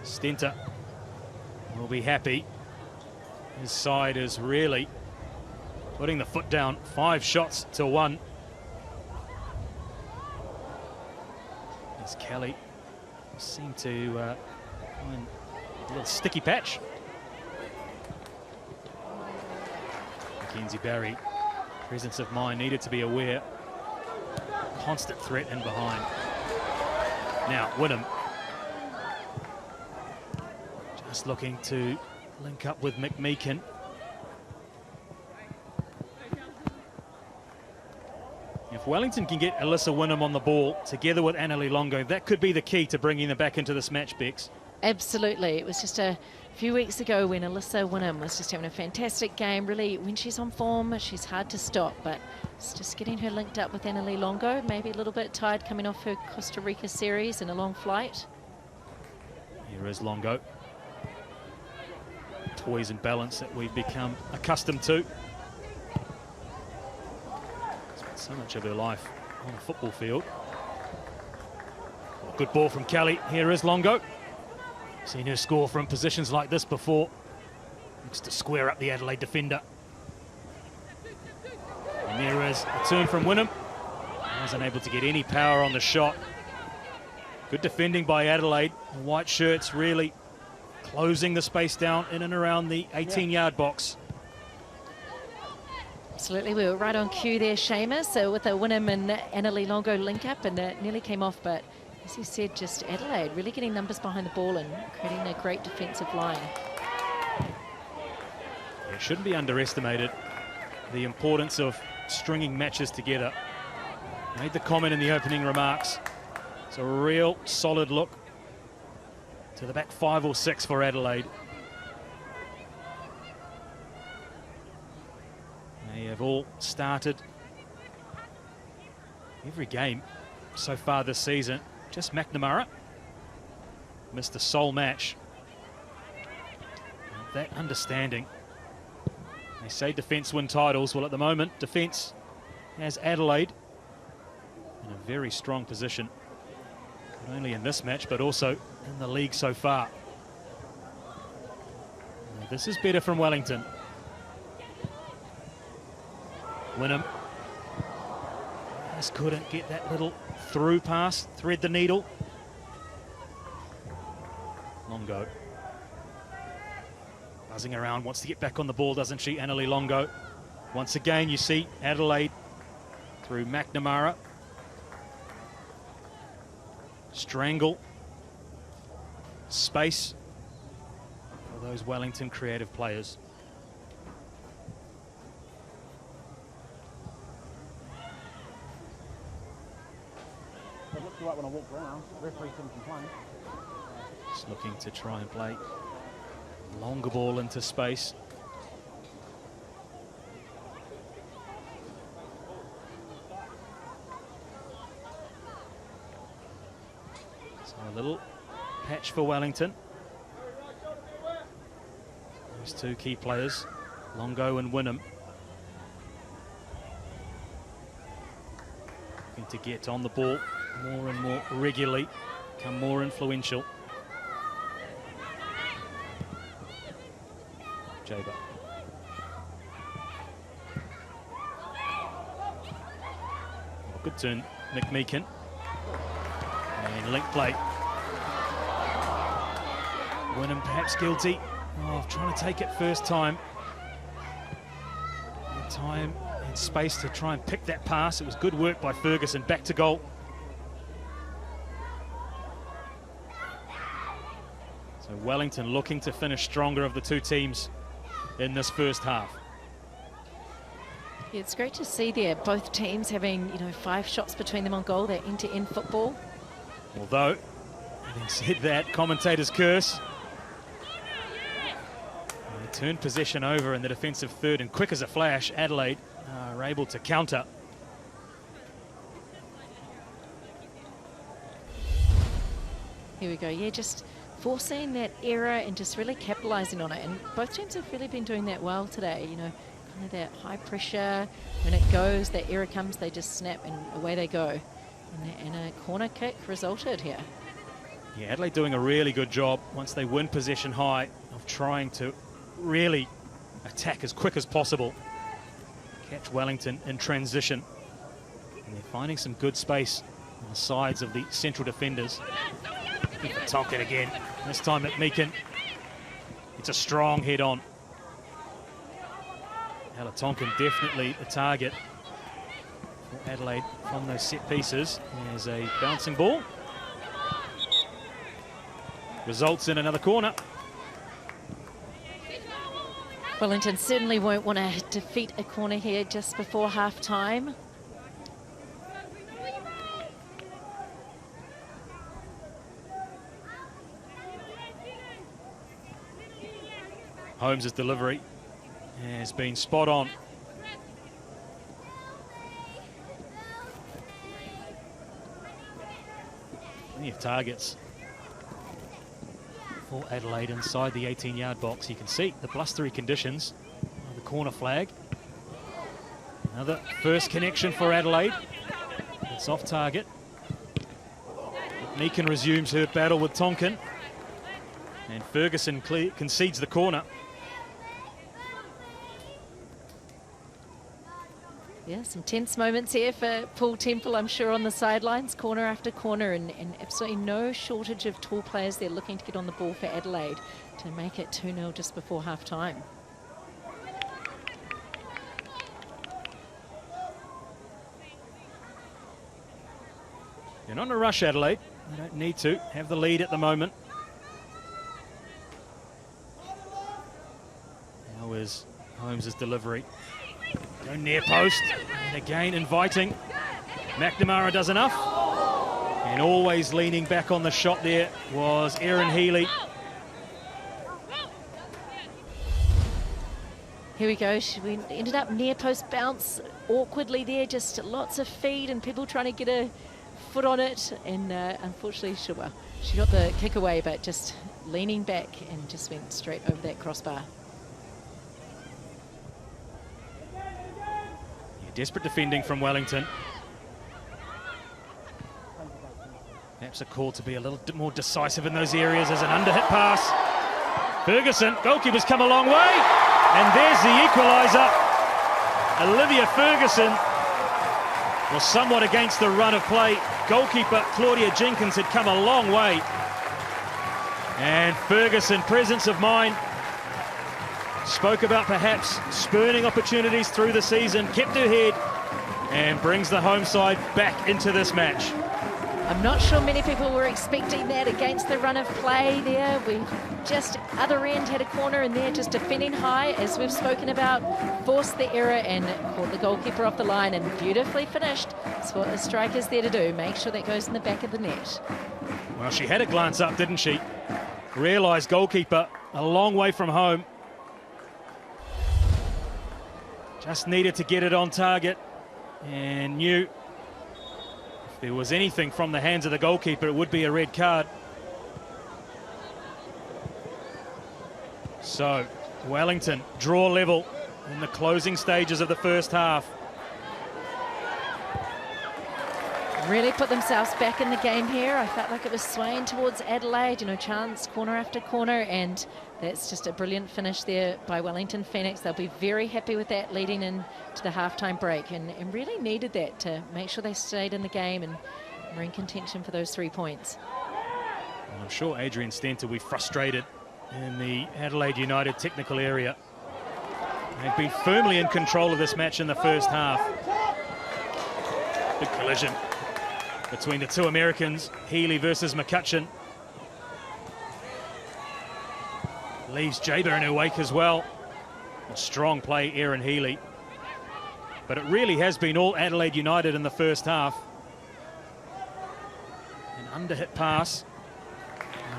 [SPEAKER 1] Stenter will be happy. His side is really putting the foot down. 5 shots to 1. As Kelly seemed to find a little sticky patch. Mackenzie Barry, presence of mind, needed to be aware. Constant threat in behind. Now, Wynnum just looking to link up with McMeekin. If Wellington can get Alyssa Wynnum on the ball together with Annalie Longo, that could be the key to bringing them back into this match, Bex.
[SPEAKER 2] Absolutely. It was just a few weeks ago when Alyssa Wynnum was just having a fantastic game. Really, when she's on form, she's hard to stop, but it's just getting her linked up with Annalie Longo. Maybe a little bit tired coming off her Costa Rica series and a long flight.
[SPEAKER 1] Here is Longo. Poise and balance that we've become accustomed to. Spent so much of her life on the football field. Oh, good ball from Kelly. Here is Longo. Seen her score from positions like this before. Looks to square up the Adelaide defender. And there is a turn from Wynnum. Wasn't able to get any power on the shot. Good defending by Adelaide. The white shirts really closing the space down in and around the 18-yard box.
[SPEAKER 2] Absolutely, we were right on cue there, Seamus, so with a Wynnum and Annalie Longo link up, and it nearly came off, but as you said, just Adelaide really getting numbers behind the ball and creating a great defensive line.
[SPEAKER 1] It shouldn't be underestimated, the importance of stringing matches together. Made the comment in the opening remarks. It's a real solid look to the back 5 or 6 for Adelaide. They have all started every game so far this season. Just McNamara missed a sole match. That understanding. They say defence win titles. Well, at the moment, defence has Adelaide in a very strong position. Not only in this match, but also in the league so far. Now, this is better from Wellington. Wynnum just couldn't get that little through pass, thread the needle. Longo buzzing around, wants to get back on the ball, doesn't she, Annalie Longo? Once again, you see Adelaide through McNamara. Strangle. Space for those Wellington creative players.
[SPEAKER 3] It looked right when I walked around. Referee couldn't complain.
[SPEAKER 1] Just looking to try and play longer ball into space. So a little patch for Wellington. Those two key players, Longo and Wynnum, looking to get on the ball more and more regularly, become more influential. Jaber. Oh, good turn, Nick Meakin. And link play. Wynnum perhaps guilty of trying to take it first time. And time and space to try and pick that pass. It was good work by Ferguson, back to goal. So Wellington looking to finish stronger of the two teams in this first half.
[SPEAKER 2] Yeah, it's great to see there both teams having 5 shots between them on goal. They're end-to-end football.
[SPEAKER 1] Although, having said that, commentators curse. They turn possession over in the defensive third, and quick as a flash, Adelaide are able to counter.
[SPEAKER 2] Here we go. Yeah, just forcing that error and just really capitalising on it. And both teams have really been doing that well today. Kind of that high pressure. When it goes, that error comes, they just snap and away they go. And a corner kick resulted here.
[SPEAKER 1] Yeah, Adelaide doing a really good job once they win possession high of trying to really attack as quick as possible. Catch Wellington in transition. And they're finding some good space on the sides of the central defenders. Looking for Tonkin again. This time at Meakin. It's a strong head on. Ella Tonkin definitely the target for Adelaide from those set pieces. There's a bouncing ball. Results in another corner.
[SPEAKER 2] Wellington certainly won't want to defeat a corner here just before half-time.
[SPEAKER 1] Holmes' delivery has been spot on. Plenty of targets for Adelaide inside the 18-yard box. You can see the blustery conditions of the corner flag. Another first connection for Adelaide. It's off target. Meakin resumes her battle with Tonkin. And Ferguson concedes the corner.
[SPEAKER 2] Yeah, some tense moments here for Paul Temple, I'm sure, on the sidelines, corner after corner, and absolutely no shortage of tall players there looking to get on the ball for Adelaide to make it 2-0 just before half-time.
[SPEAKER 1] You're not in a rush, Adelaide. You don't need to have the lead at the moment. Now is Holmes' delivery. Go near post, and again inviting. McNamara does enough. And always leaning back on the shot there was Erin Healy.
[SPEAKER 2] Here we go. We ended up near post bounce awkwardly there, just lots of feed and people trying to get a foot on it, and unfortunately she got the kick away, but just leaning back and just went straight over that crossbar.
[SPEAKER 1] Desperate defending from Wellington. Perhaps a call to be a little bit more decisive in those areas as an underhit pass. Ferguson, goalkeeper's come a long way, and there's the equaliser. Olivia Ferguson was somewhat against the run of play. Goalkeeper Claudia Jenkins had come a long way. And Ferguson, presence of mind, spoke about perhaps spurning opportunities through the season, kept her head, and brings the home side back into this match.
[SPEAKER 2] I'm not sure many people were expecting that against the run of play there. We just, other end, had a corner, and they're just defending high, as we've spoken about, forced the error and caught the goalkeeper off the line, and beautifully finished. That's what the striker's there to do, make sure that goes in the back of the net.
[SPEAKER 1] Well, she had a glance up, didn't she? Realised goalkeeper a long way from home. Just needed to get it on target, and knew if there was anything from the hands of the goalkeeper, it would be a red card. So, Wellington draw level in the closing stages of the first half.
[SPEAKER 2] Really put themselves back in the game here. I felt like it was swaying towards Adelaide, you know, chance corner after corner, and that's just a brilliant finish there by Wellington Phoenix. They'll be very happy with that leading into the halftime break, and really needed that to make sure they stayed in the game and were in contention for those 3 points.
[SPEAKER 1] And I'm sure Adrian Stent will be frustrated in the Adelaide United technical area. They've been firmly in control of this match in the first half. Big collision between the two Americans, Healy versus McCutcheon. Leaves Jaber in her wake as well. A strong play, Erin Healy. But it really has been all Adelaide United in the first half. An underhit pass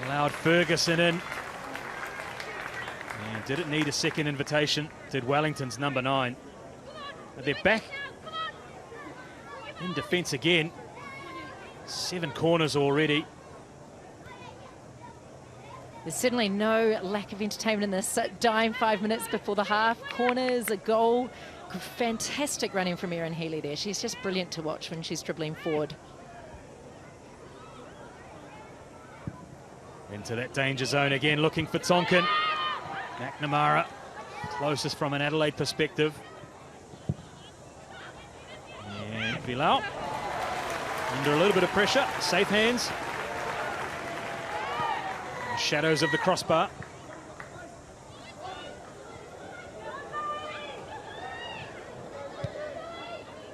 [SPEAKER 1] allowed Ferguson in. And did it need a second invitation? Did Wellington's number 9. But they're back in defence again. 7 corners already.
[SPEAKER 2] There's certainly no lack of entertainment in this dying 5 minutes before the half. Corners, a goal. Fantastic running from Erin Healy there. She's just brilliant to watch when she's dribbling forward.
[SPEAKER 1] Into that danger zone again, looking for Tonkin. McNamara, closest from an Adelaide perspective. And Vilau, under a little bit of pressure, safe hands. The shadows of the crossbar.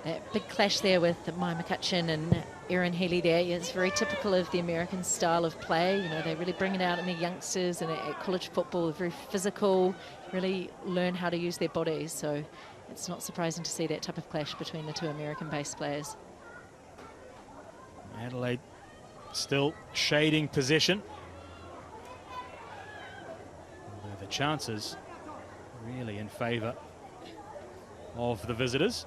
[SPEAKER 2] That big clash there with Mai McCutcheon and Erin Healy there. It's very typical of the American style of play. You know, they really bring it out in the youngsters, and at college football, very physical, really learn how to use their bodies. So it's not surprising to see that type of clash between the two American-based players.
[SPEAKER 1] Adelaide still shading possession. Although the chances really in favour of the visitors.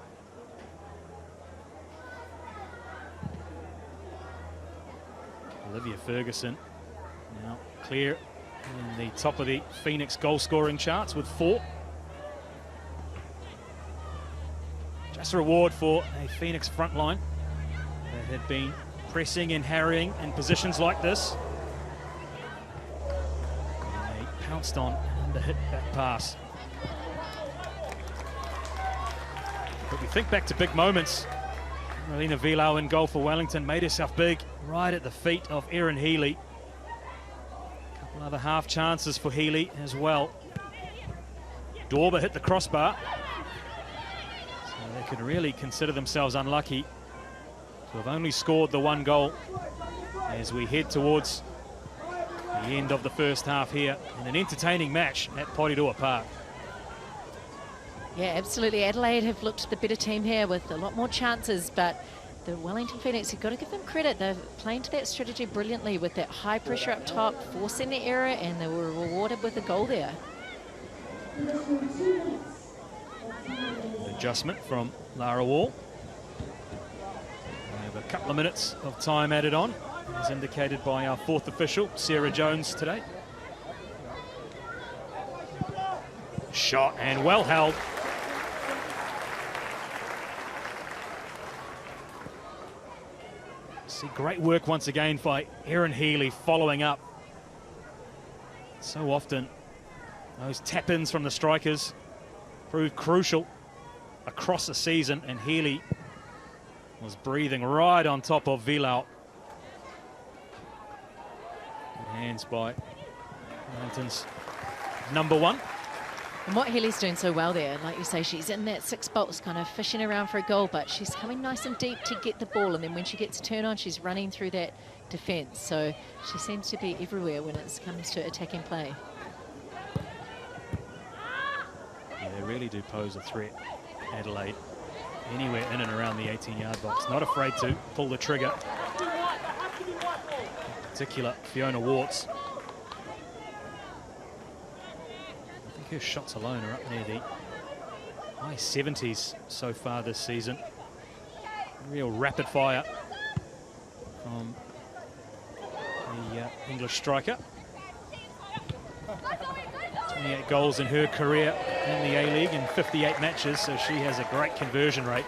[SPEAKER 1] Olivia Ferguson now clear in the top of the Phoenix goal scoring charts with 4. Just a reward for a Phoenix front line that had been pressing and harrying in positions like this. And they pounced on an underhit back pass. But we think back to big moments. Marlena Vilau in goal for Wellington made herself big right at the feet of Erin Healy. A couple other half chances for Healy as well. Dorber hit the crossbar. So they could really consider themselves unlucky to have only scored the one goal as we head towards the end of the first half here in an entertaining match at Porirua Park.
[SPEAKER 2] Yeah, absolutely. Adelaide have looked the better team here with a lot more chances, but the Wellington Phoenix, you've got to give them credit. They're playing to that strategy brilliantly with that high pressure up top, forcing the error, and they were rewarded with a goal there.
[SPEAKER 1] An adjustment from Lara Wall. We have a couple of minutes of time added on, as indicated by our fourth official, Sarah Jones, today. Shot and well held. See, great work once again by Erin Healy following up. So often those tap-ins from the strikers prove crucial across the season, and Healy was breathing right on top of Vilau. Good hands by Wellington's number one.
[SPEAKER 2] And what Healy's doing so well there, like you say, she's in that six box kind of fishing around for a goal, but she's coming nice and deep to get the ball, and then when she gets a turn on, she's running through that defence. So she seems to be everywhere when it comes to attacking play.
[SPEAKER 1] Yeah, they really do pose a threat, Adelaide. Anywhere in and around the 18-yard box. Not afraid to pull the trigger. In particular, Fiona Warts. I think her shots alone are up near the high 70s so far this season. Real rapid fire from the English striker. 28 goals in her career in the A-League in 58 matches, so she has a great conversion rate.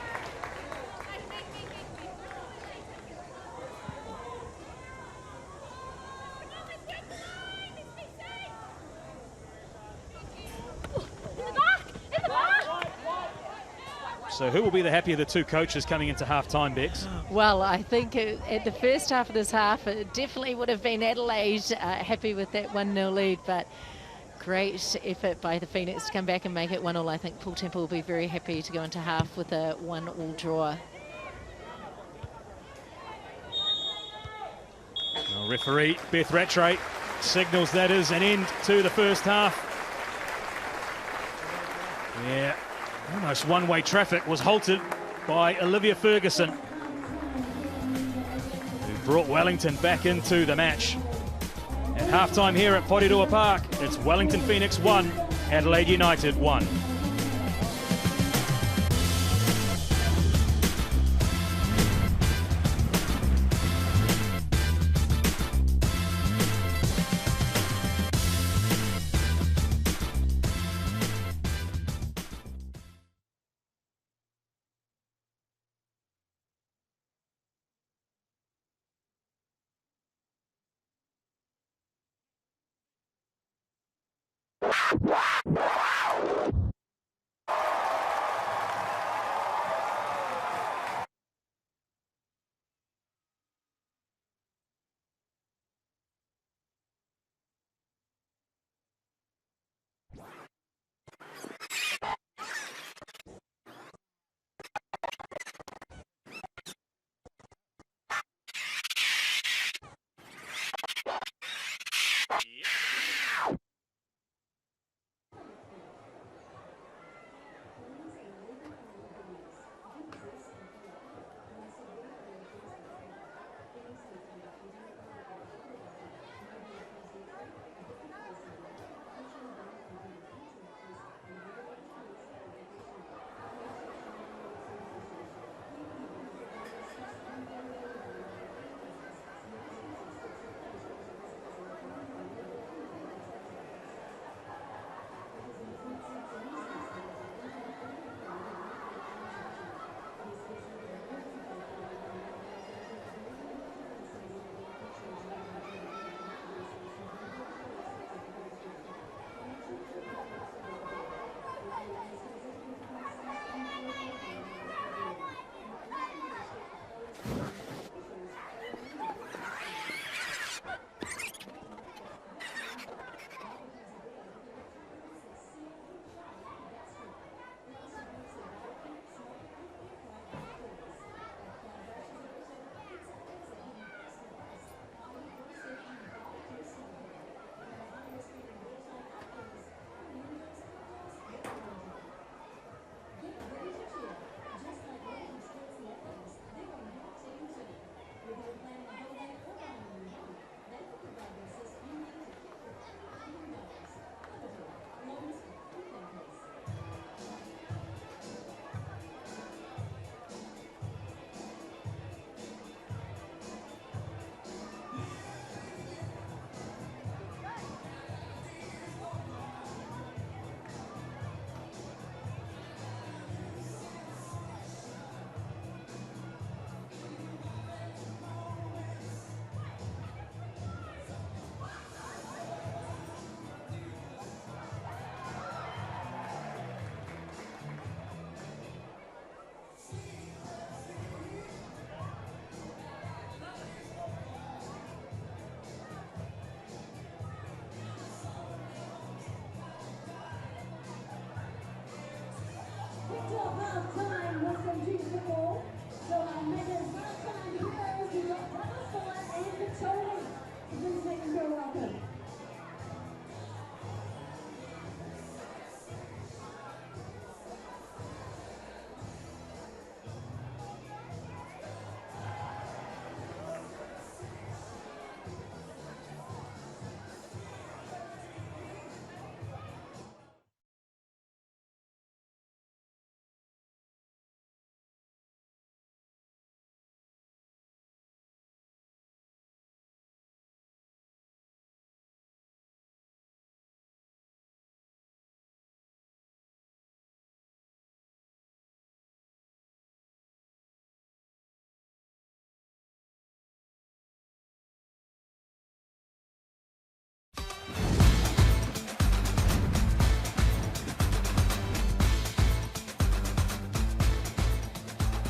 [SPEAKER 1] So who will be the happier of the two coaches coming into half-time, Bex?
[SPEAKER 2] Well, I think at the first half of this half, it definitely would have been Adelaide happy with that 1-0 lead, but great effort by the Phoenix to come back and make it 1-1. I think Paul Temple will be very happy to go into half with a 1-1 draw.
[SPEAKER 1] Well, referee Beth Rattray signals that is an end to the first half. Yeah, almost one-way traffic was halted by Olivia Ferguson, who brought Wellington back into the match. At half-time here at Porirua Park, it's Wellington Phoenix 1, Adelaide United 1.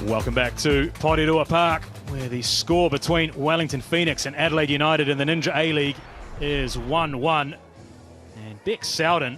[SPEAKER 1] Welcome back to Porirua Park, where the score between Wellington Phoenix and Adelaide United in the Ninja A-League is 1-1. And Beck Soudan,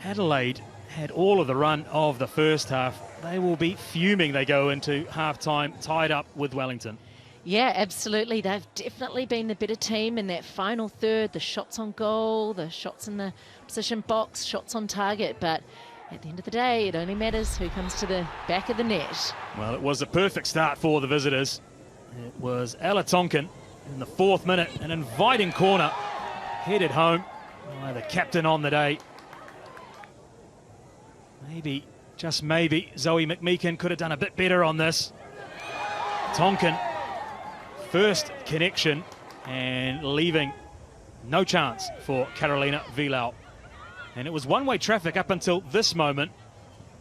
[SPEAKER 1] Adelaide had all of the run of the first half. They will be fuming. They go into half-time tied up with Wellington.
[SPEAKER 2] Yeah, absolutely. They've definitely been the better team in that final third. The shots on goal, the shots in the opposition box, shots on target. But at the end of the day, it only matters who comes to the back of the net.
[SPEAKER 1] Well, it was a perfect start for the visitors. It was Ella Tonkin in the 4th minute, an inviting corner, headed home by the captain on the day. Maybe, just maybe, Zoe McMeekin could have done a bit better on this. Tonkin, first connection, and leaving no chance for Carolina Vilau. And it was one-way traffic up until this moment.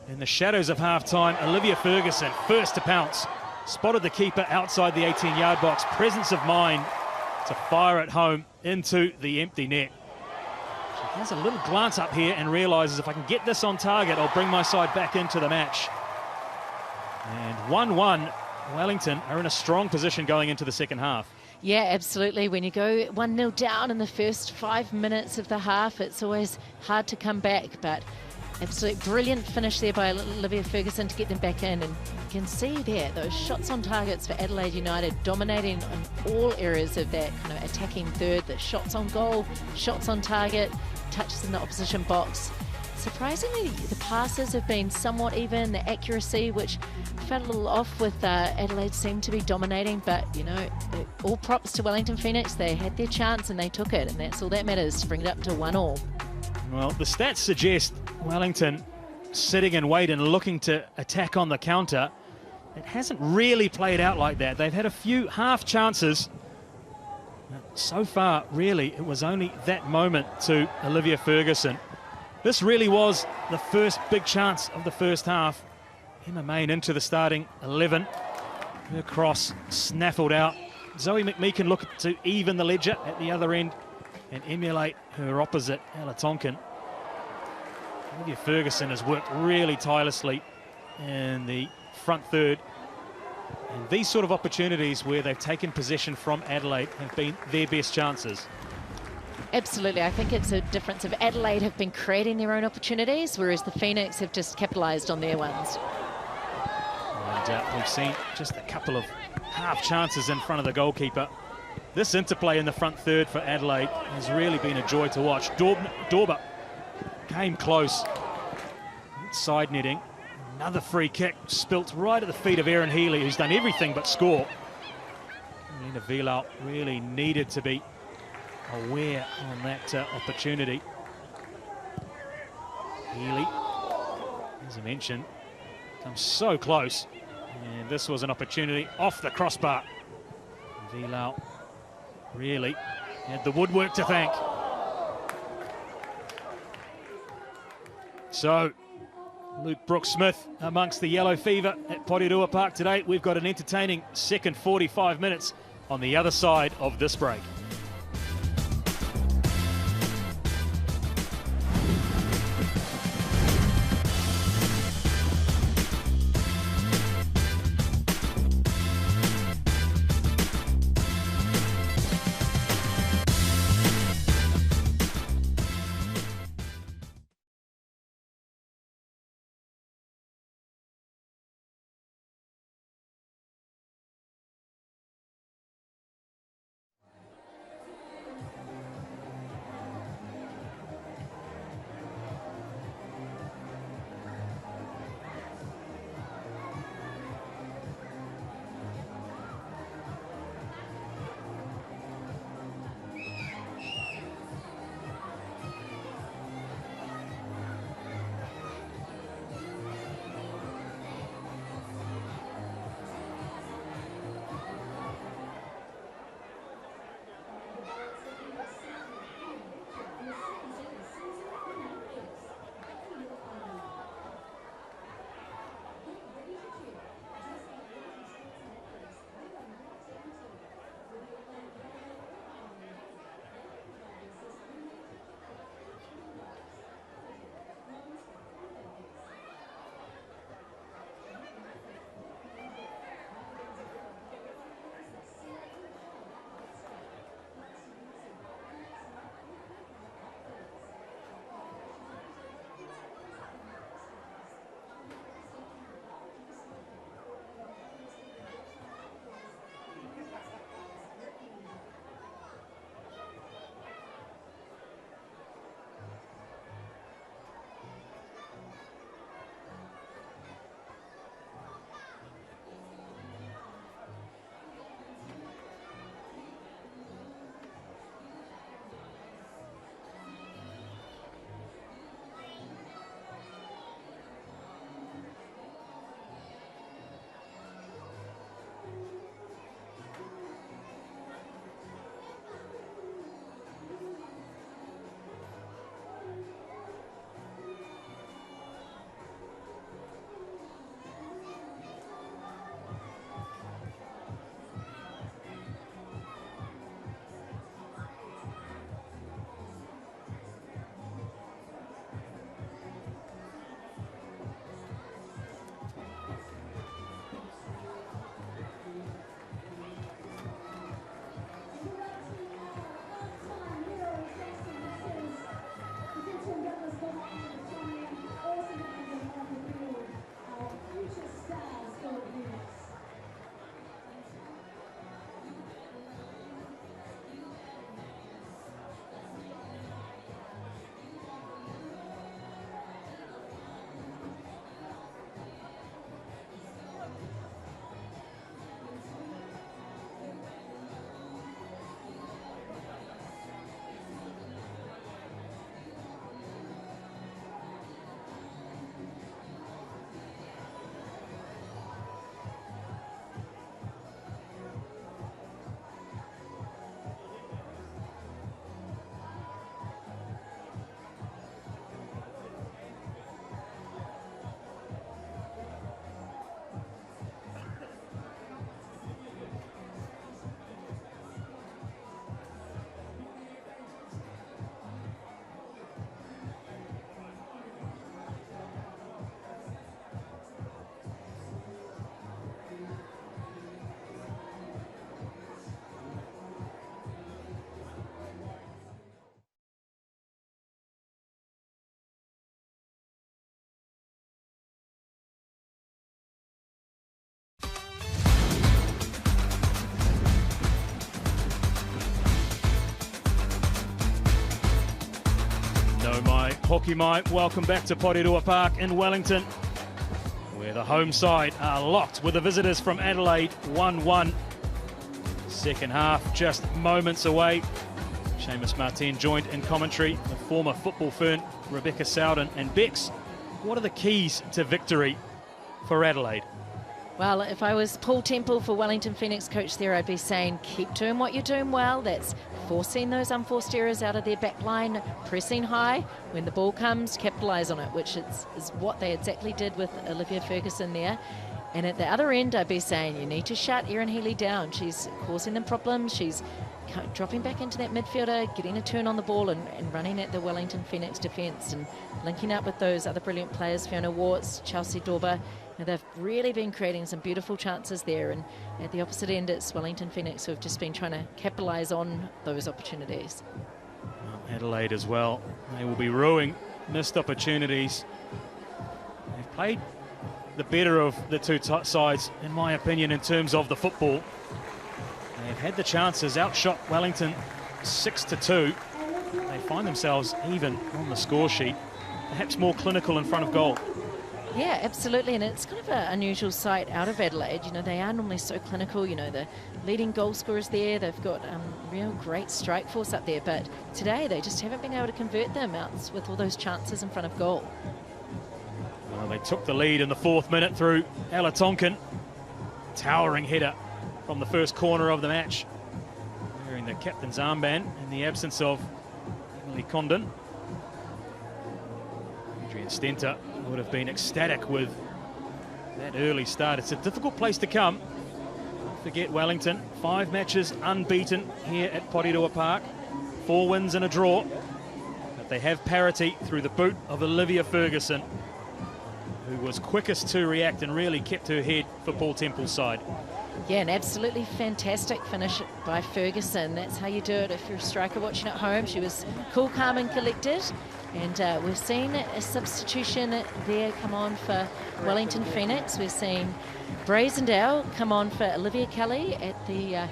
[SPEAKER 1] In the shadows of half-time, Olivia Ferguson, first to pounce, spotted the keeper outside the 18-yard box. Presence of mind to fire it home into the empty net. She has a little glance up here and realises, if I can get this on target, I'll bring my side back into the match. And 1-1, Wellington are in a strong position going into the second half.
[SPEAKER 2] Yeah, absolutely. When you go 1-0 down in the first 5 minutes of the half, it's always hard to come back. But absolutely brilliant finish there by Olivia Ferguson to get them back in. And you can see there those shots on targets for Adelaide United, dominating on all areas of that kind of attacking third. The shots on goal, shots on target, touches in the opposition box. Surprisingly, the passes have been somewhat even. The accuracy, which felt a little off with Adelaide, seemed to be dominating. But, you know, all props to Wellington Phoenix. They had their chance and they took it. And that's all that matters, to bring it up to 1-1.
[SPEAKER 1] Well, the stats suggest Wellington sitting in wait and looking to attack on the counter. It hasn't really played out like that. They've had a few half chances. So far, really, it was only that moment to Olivia Ferguson. This really was the first big chance of the first half. Emma Main into the starting 11. Her cross snaffled out. Zoe McMeekin looking to even the ledger at the other end and emulate her opposite, Ella Tonkin. Olivia Ferguson has worked really tirelessly in the front third. And these sort of opportunities where they've taken possession from Adelaide have been their best chances.
[SPEAKER 2] Absolutely. I think it's a difference of Adelaide have been creating their own opportunities, whereas the Phoenix have just capitalised on their ones.
[SPEAKER 1] And we've seen just a couple of half chances in front of the goalkeeper. This interplay in the front third for Adelaide has really been a joy to watch. Dorba came close. Side netting. Another free kick spilt right at the feet of Erin Healy, who's done everything but score. Nina Vilau really needed to be aware on that opportunity. Healy, as I mentioned, comes so close. And this was an opportunity off the crossbar. Vilau really had the woodwork to thank. So, Luke Brooks-Smith amongst the yellow fever at Porirua Park today. We've got an entertaining second 45 minutes on the other side of this break. Hoki mai, welcome back to Porirua Park in Wellington, where the home side are locked with the visitors from Adelaide, 1-1. Second half just moments away. Seamus Martin joined in commentary, the former football fern Rebecca Sowden. And Bex, what are the keys to victory for Adelaide?
[SPEAKER 2] Well, if I was Paul Temple for Wellington Phoenix coach there, I'd be saying keep doing what you're doing well. That's forcing those unforced errors out of their back line, pressing high. When the ball comes, capitalise on it, which is what they exactly did with Olivia Ferguson there. And at the other end, I'd be saying you need to shut Erin Healy down. She's causing them problems. She's dropping back into that midfielder, getting a turn on the ball and running at the Wellington Phoenix defence and linking up with those other brilliant players, Fiona Warts, Chelsea Dorber. They've really been creating some beautiful chances there, and at the opposite end it's Wellington Phoenix who have just been trying to capitalise on those opportunities.
[SPEAKER 1] Well, Adelaide as well, they will be ruining missed opportunities. They've played the better of the two sides, in my opinion, in terms of the football. They've had the chances, outshot Wellington 6-2. They find themselves even on the score sheet, perhaps more clinical in front of goal.
[SPEAKER 2] Yeah, absolutely, and it's kind of an unusual sight out of Adelaide. You know, they are normally so clinical. You know, the leading goal scorers there, they've got real great strike force up there, but today they just haven't been able to convert them out with all those chances in front of goal.
[SPEAKER 1] Well, they took the lead in the 4th minute through Ella Tonkin. Towering header from the first corner of the match, wearing the captain's armband in the absence of Emily Condon. Adrian Stenter would have been ecstatic with that early start. It's a difficult place to come. Don't forget Wellington, 5 matches unbeaten here at Porirua Park, 4 wins and a draw. But they have parity through the boot of Olivia Ferguson, who was quickest to react and really kept her head for Paul Temple's side.
[SPEAKER 2] Yeah, an absolutely fantastic finish by Ferguson. That's how you do it if you're a striker watching at home. She was cool, calm and collected. And we've seen a substitution there come on for Wellington Phoenix. We've seen Brazendale come on for Olivia Kelly at the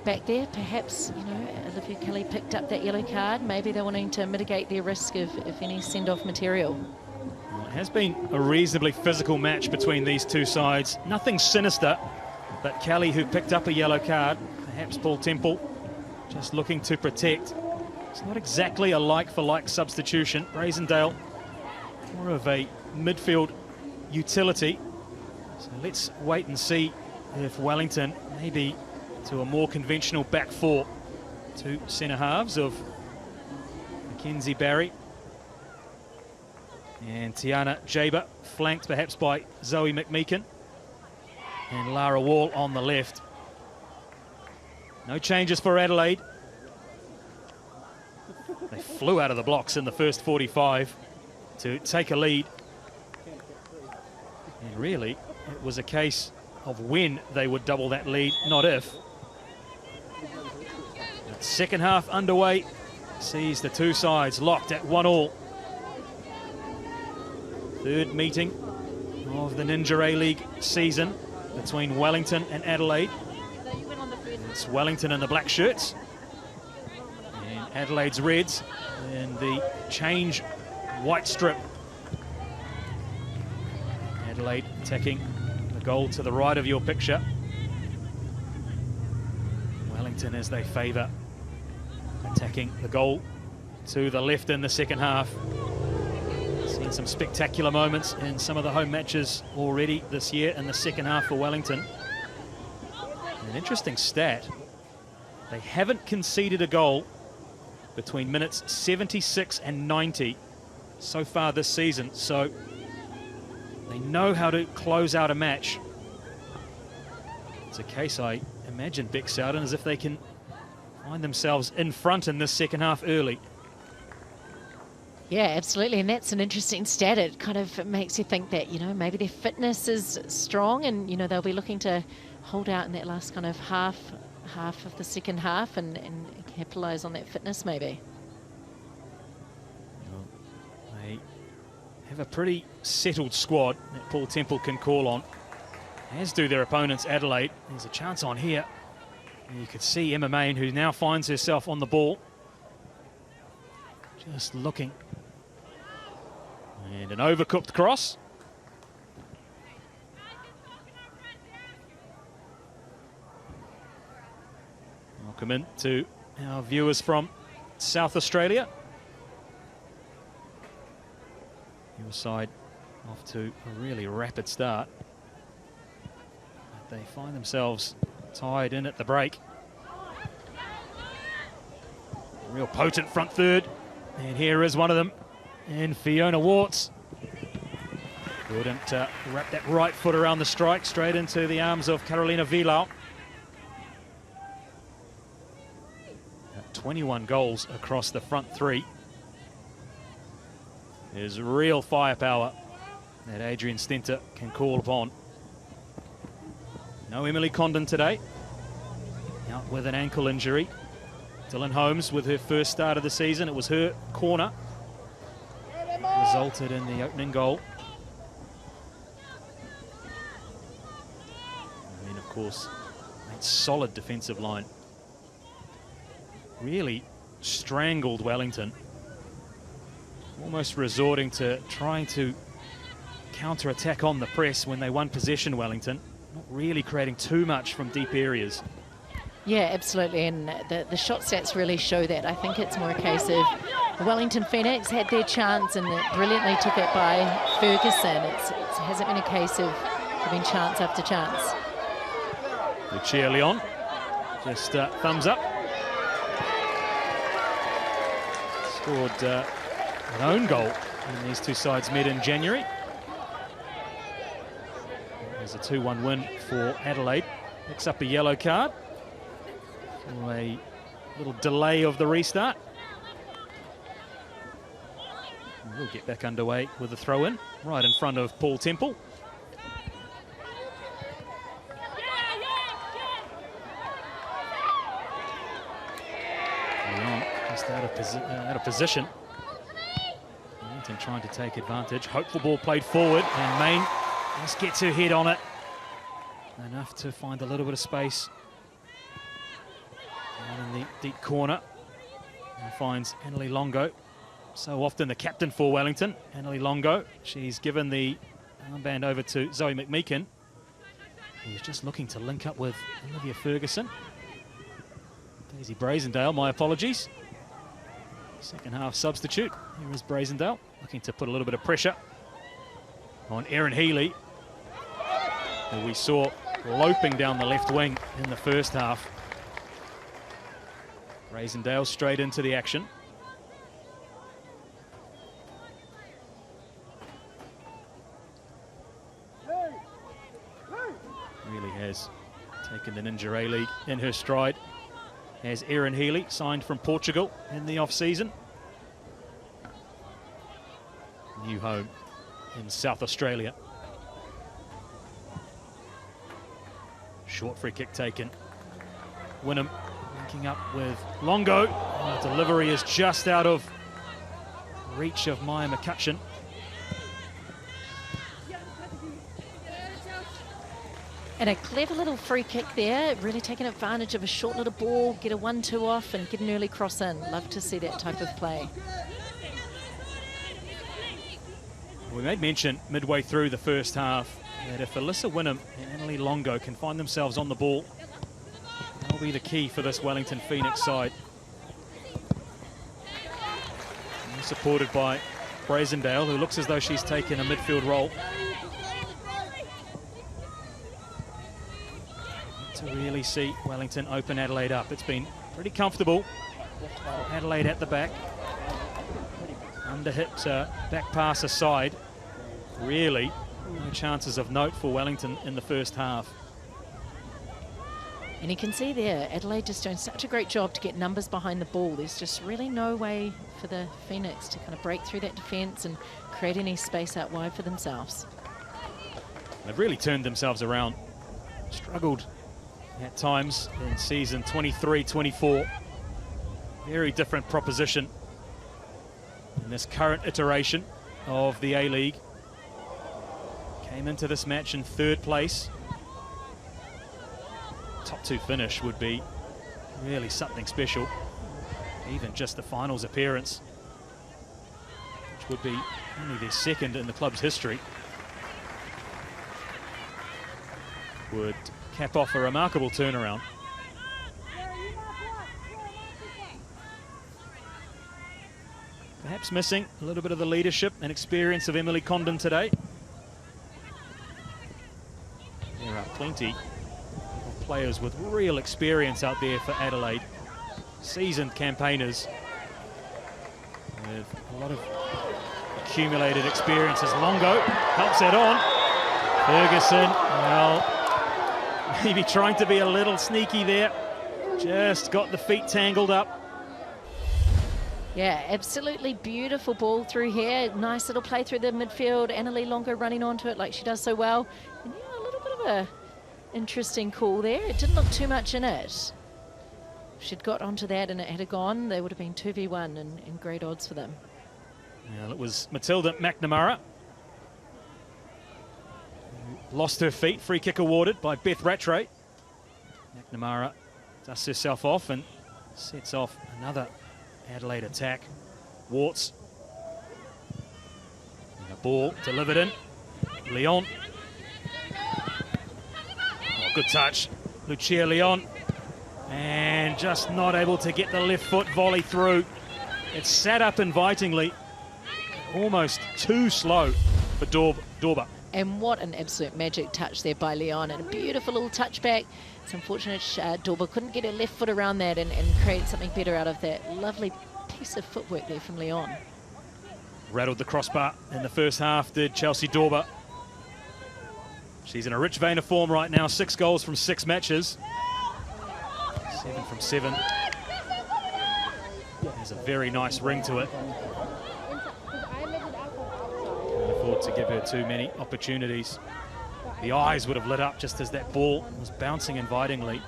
[SPEAKER 2] back there. Perhaps, you know, Olivia Kelly picked up that yellow card. Maybe they're wanting to mitigate their risk of any send-off material.
[SPEAKER 1] Well, it has been a reasonably physical match between these two sides. Nothing sinister, but Kelly, who picked up a yellow card, perhaps Paul Temple just looking to protect. It's not exactly a like-for-like substitution. Brazendale, more of a midfield utility. So let's wait and see if Wellington, maybe to a more conventional back four. 2 centre halves of Mackenzie Barry and Tiana Jaber, flanked perhaps by Zoe McMeekin and Lara Wall on the left. No changes for Adelaide. They flew out of the blocks in the first 45 to take a lead. And really, it was a case of when they would double that lead, not if. The second half underway sees the two sides locked at 1-1. Third meeting of the Ninja A-League season between Wellington and Adelaide. It's Wellington in the black shirts, Adelaide's Reds and the change white strip. Adelaide attacking the goal to the right of your picture. Wellington, as they favour, attacking the goal to the left in the second half. Seen some spectacular moments in some of the home matches already this year in the second half for Wellington. An interesting stat, they haven't conceded a goal between minutes 76 and 90 so far this season, so they know how to close out a match. It's a case, I imagine, Beck Sowden, as if they can find themselves in front in this second half early.
[SPEAKER 2] Yeah, absolutely, and that's an interesting stat. It kind of makes you think that, you know, maybe their fitness is strong and, you know, they'll be looking to hold out in that last kind of half of the second half and capitalise on that fitness maybe.
[SPEAKER 1] Well, they have a pretty settled squad that Paul Temple can call on, as do their opponents Adelaide. There's a chance on here. And you could see Emma Main, who now finds herself on the ball, just looking And an overcooked cross. Welcome in to our viewers from South Australia. Your side off to a really rapid start. But they find themselves tied in at the break. Real potent front third. And here is one of them. And Fiona Warts couldn't wrap that right foot around the strike, straight into the arms of Carolina Vilau. 21 goals across the front three. There's real firepower that Adrian Stenter can call upon. No Emily Condon today, out with an ankle injury. Dylan Holmes with her first start of the season. It was her corner resulted in the opening goal. And then, of course, that solid defensive line really strangled Wellington, almost resorting to trying to counter-attack on the press when they won possession. Wellington not really creating too much from deep areas.
[SPEAKER 2] Yeah, absolutely, and the shot stats really show that. I think it's more a case of Wellington Phoenix had their chance and brilliantly took it by Ferguson. It hasn't been a case of having chance after chance.
[SPEAKER 1] Lucia Leon, just thumbs up. Scored an own goal when these two sides met in January. There's a 2-1 win for Adelaide. Picks up a yellow card. A little delay of the restart. We'll get back underway with a throw-in right in front of Paul Temple. Leon just out of position. Wellington trying to take advantage. Hopeful ball played forward, and Main just gets her head on it. Enough to find a little bit of space down in the deep corner, and finds Annalie Longo. So often the captain for Wellington, Annalie Longo. She's given the armband over to Zoe McMeekin, who's just looking to link up with Olivia Ferguson. Daisy Brazendale, my apologies. Second half substitute. Here is Brazendale, looking to put a little bit of pressure on Erin Healy, who we saw loping down the left wing in the first half. Brazendale straight into the action. Really has taken the Ninja A-League in her stride. As Erin Healy, signed from Portugal in the off-season. New home in South Australia. Short free kick taken. Wynnum linking up with Longo. Oh, delivery is just out of reach of Maya McCutcheon.
[SPEAKER 2] And a clever little free kick there, really taking advantage of a short little ball, get a 1-2 off and get an early cross in. Love to see that type of play.
[SPEAKER 1] We made mention midway through the first half that if Alyssa Wynnum and Annalie Longo can find themselves on the ball, that'll be the key for this Wellington Phoenix side. And supported by Brazendale, who looks as though she's taken a midfield role. To really see Wellington open Adelaide up. It's been pretty comfortable for Adelaide at the back. Under-hit back pass aside. Really no chances of note for Wellington in the first half.
[SPEAKER 2] And you can see there, Adelaide just doing such a great job to get numbers behind the ball. There's just really no way for the Phoenix to kind of break through that defence and create any space out wide for themselves.
[SPEAKER 1] They've really turned themselves around. Struggled at times in season 23-24. Very different proposition in this current iteration of the A-League. Came into this match in third place. Top two finish would be really something special. Even just the finals appearance which would be only their second in the club's history, would cap off a remarkable turnaround. Perhaps missing a little bit of the leadership and experience of Emily Condon today. There are plenty of players with real experience out there for Adelaide. Seasoned campaigners with a lot of accumulated experiences. Longo helps that on. Ferguson, well, maybe trying to be a little sneaky there. Just got the feet tangled up.
[SPEAKER 2] Yeah, absolutely beautiful ball through here. Nice little play through the midfield. Annalie Longo running onto it like she does so well. And yeah, a little bit of a interesting call there. It didn't look too much in it. If she'd got onto that and it had gone, they would have been 2v1 and great odds for them.
[SPEAKER 1] Well, it was Matilda McNamara who lost her feet. Free kick awarded by Beth Rattray. McNamara dusts herself off and sets off another Adelaide attack. Warts. And a ball delivered in. Leon. Oh, good touch. Lucia Leon. And just not able to get the left foot volley through. It sat up invitingly. Almost too slow for Dorba.
[SPEAKER 2] And what an absolute magic touch there by Leon. And a beautiful little touchback. It's unfortunate Dorba couldn't get her left foot around that and create something better out of that. Lovely piece of footwork there from Leon.
[SPEAKER 1] Rattled the crossbar in the first half, did Chelsea Dorba. She's in a rich vein of form right now. 6 goals from 6 matches. 7 from 7. There's a very nice ring to it. Can't afford to give her too many opportunities. The eyes would have lit up just as that ball was bouncing invitingly.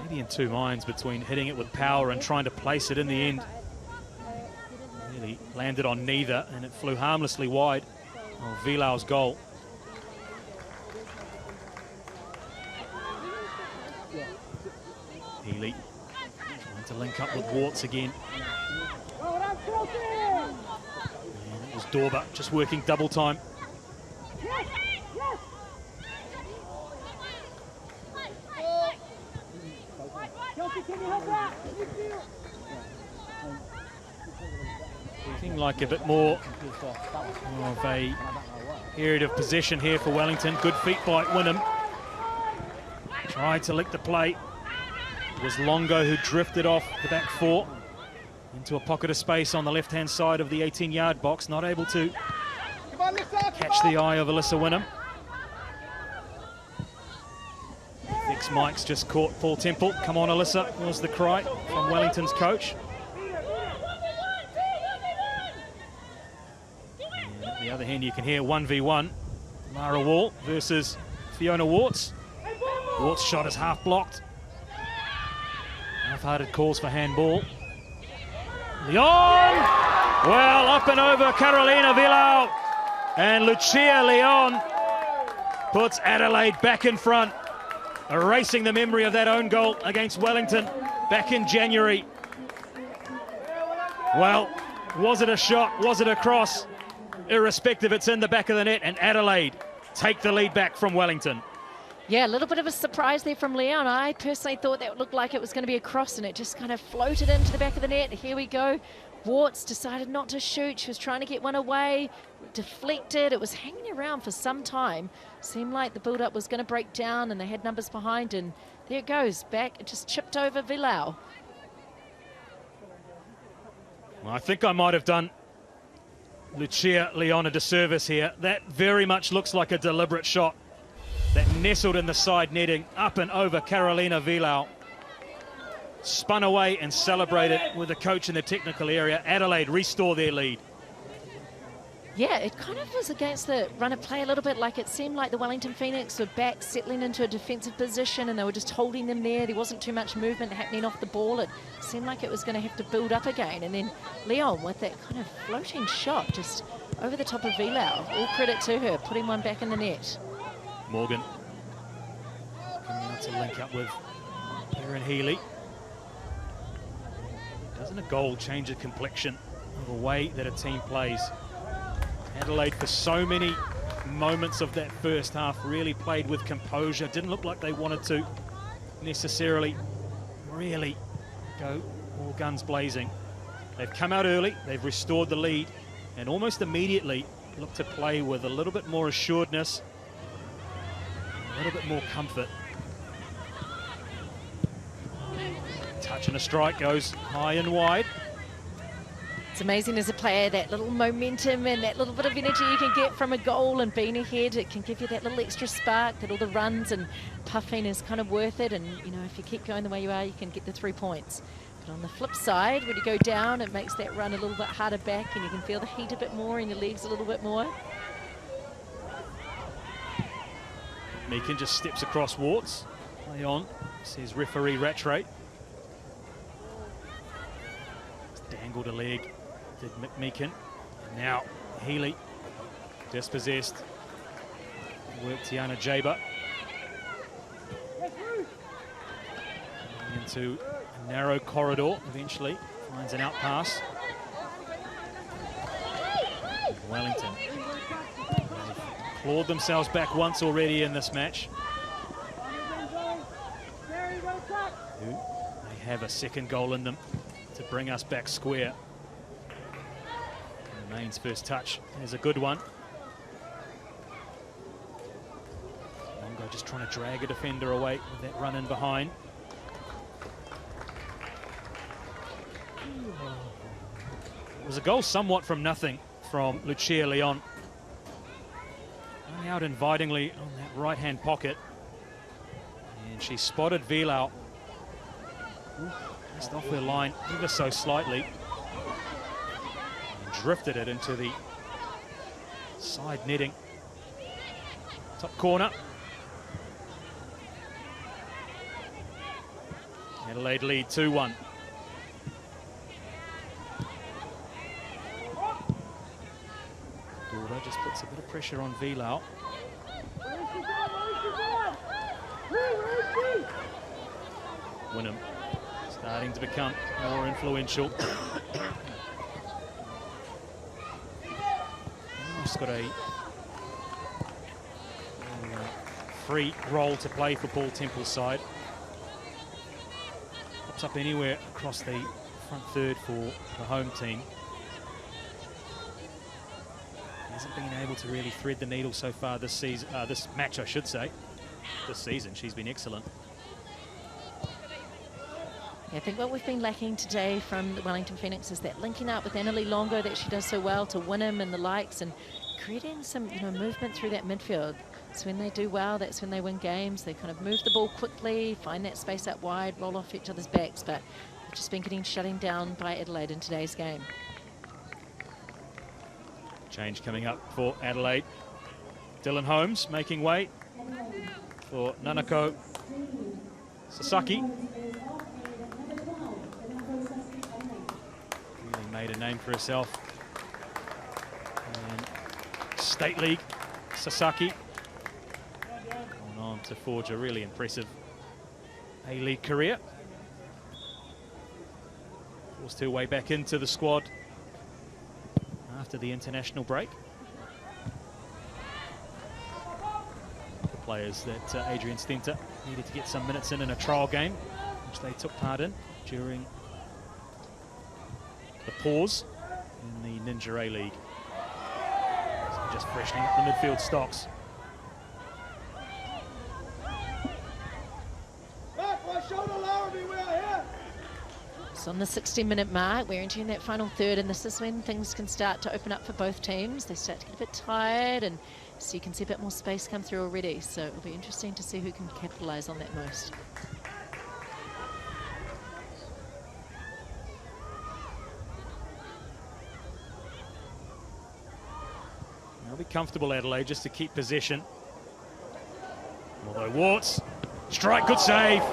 [SPEAKER 1] Maybe in two minds between hitting it with power and trying to place it in the end. Really landed on neither and it flew harmlessly wide of Vilau's goal. Healy trying to link up with Warts again. And it was Dorba just working double time. Looking like a bit more of a period of possession here for Wellington. Good feet by Wynnum. Tried to lick the play. It was Longo who drifted off the back four into a pocket of space on the left-hand side of the 18-yard box. Not able to catch the eye of Alyssa Wynnum. Vix Mike's just caught Paul Temple. Come on, Alyssa, was the cry from Wellington's coach. And on the other hand, you can hear 1v1. Lara Wall versus Fiona Warts. Warts' shot is half blocked. Half-hearted calls for handball. Leon! Well, up and over Carolina Vilau. And Lucia Leon puts Adelaide back in front, erasing the memory of that own goal against Wellington back in January. Well, was it a shot? Was it a cross? Irrespective, it's in the back of the net, and Adelaide take the lead back from Wellington.
[SPEAKER 2] Yeah, a little bit of a surprise there from Leon. I personally thought that looked like it was going to be a cross, and it just kind of floated into the back of the net. Here we go. Warts decided not to shoot. She was trying to get one away, deflected. It was hanging around for some time. Seemed like the build-up was going to break down, and they had numbers behind, and there it goes. Back, it just chipped over Vilau.
[SPEAKER 1] Well, I think I might have done Lucia Leon a disservice here. That very much looks like a deliberate shot that nestled in the side netting, up and over Carolina Vilau. Spun away and celebrated with the coach in the technical area. Adelaide restore their lead.
[SPEAKER 2] Yeah, it kind of was against the run of play a little bit. Like it seemed like the Wellington Phoenix were back, settling into a defensive position, and they were just holding them there. There wasn't too much movement happening off the ball. It seemed like it was going to have to build up again. And then Leon with that kind of floating shot just over the top of Vilau. All credit to her, putting one back in the net.
[SPEAKER 1] Morgan coming out to link up with Erin Healy. Doesn't a goal change the complexion of the way that a team plays. Adelaide, for so many moments of that first half, really played with composure. Didn't look like they wanted to necessarily really go all guns blazing. They've come out early, they've restored the lead, and almost immediately look to play with a little bit more assuredness, a little bit more comfort. Touch and a strike goes high and wide.
[SPEAKER 2] It's amazing as a player, that little momentum and that little bit of energy you can get from a goal and being ahead. It can give you that little extra spark, that all the runs and puffing is kind of worth it. And, you know, if you keep going the way you are, you can get the 3 points. But on the flip side, when you go down, it makes that run a little bit harder back and you can feel the heat a bit more in your legs a little bit more.
[SPEAKER 1] Meakin just steps across Warts. Play on, says referee Rattray. Dangled a leg, did Meakin. And now Healy, dispossessed. Worked Tiana Jaber. Into a narrow corridor, eventually finds an out pass. Wellington. They've clawed themselves back once already in this match. They have a second goal in them to bring us back square. And Main's first touch is a good one. Longo just trying to drag a defender away with that run in behind. It was a goal somewhat from nothing from Lucia Leon. Only out invitingly on that right-hand pocket. And she spotted Vilau just off her line ever so slightly. And drifted it into the side netting. Top corner. Adelaide lead 2-1. Just puts a bit of pressure on Vilau. Wynnum starting to become more influential. Almost got a free role to play for Paul Temple's side. Pops up anywhere across the front third for the home team. Hasn't been able to really thread the needle so far this season, this match I should say. This season she's been excellent.
[SPEAKER 2] Yeah, I think what we've been lacking today from the Wellington Phoenix is that linking up with Annalie Longo that she does so well to Wynnum and the likes, and creating some, you know, movement through that midfield. So when they do well, that's when they win games. They kind of move the ball quickly, find that space out wide, roll off each other's backs, but they've just been getting shutting down by Adelaide in today's game.
[SPEAKER 1] Change coming up for Adelaide. Dylan Holmes making way for Nanako Sasaki. Really made a name for herself. And State League Sasaki going on to forge a really impressive A-League career. Forced her way back into the squad after the international break. The players that Adrian Stenter needed to get some minutes in a trial game, which they took part in during the pause in the Ninja A-League. So just freshening up the midfield stocks.
[SPEAKER 2] So on the 60-minute mark, we're entering that final third, and this is when things can start to open up for both teams. They start to get a bit tired, and so you can see a bit more space come through already. So it'll be interesting to see who can capitalise on that most.
[SPEAKER 1] They'll be comfortable, Adelaide, just to keep possession. Although Warts, strike, good save.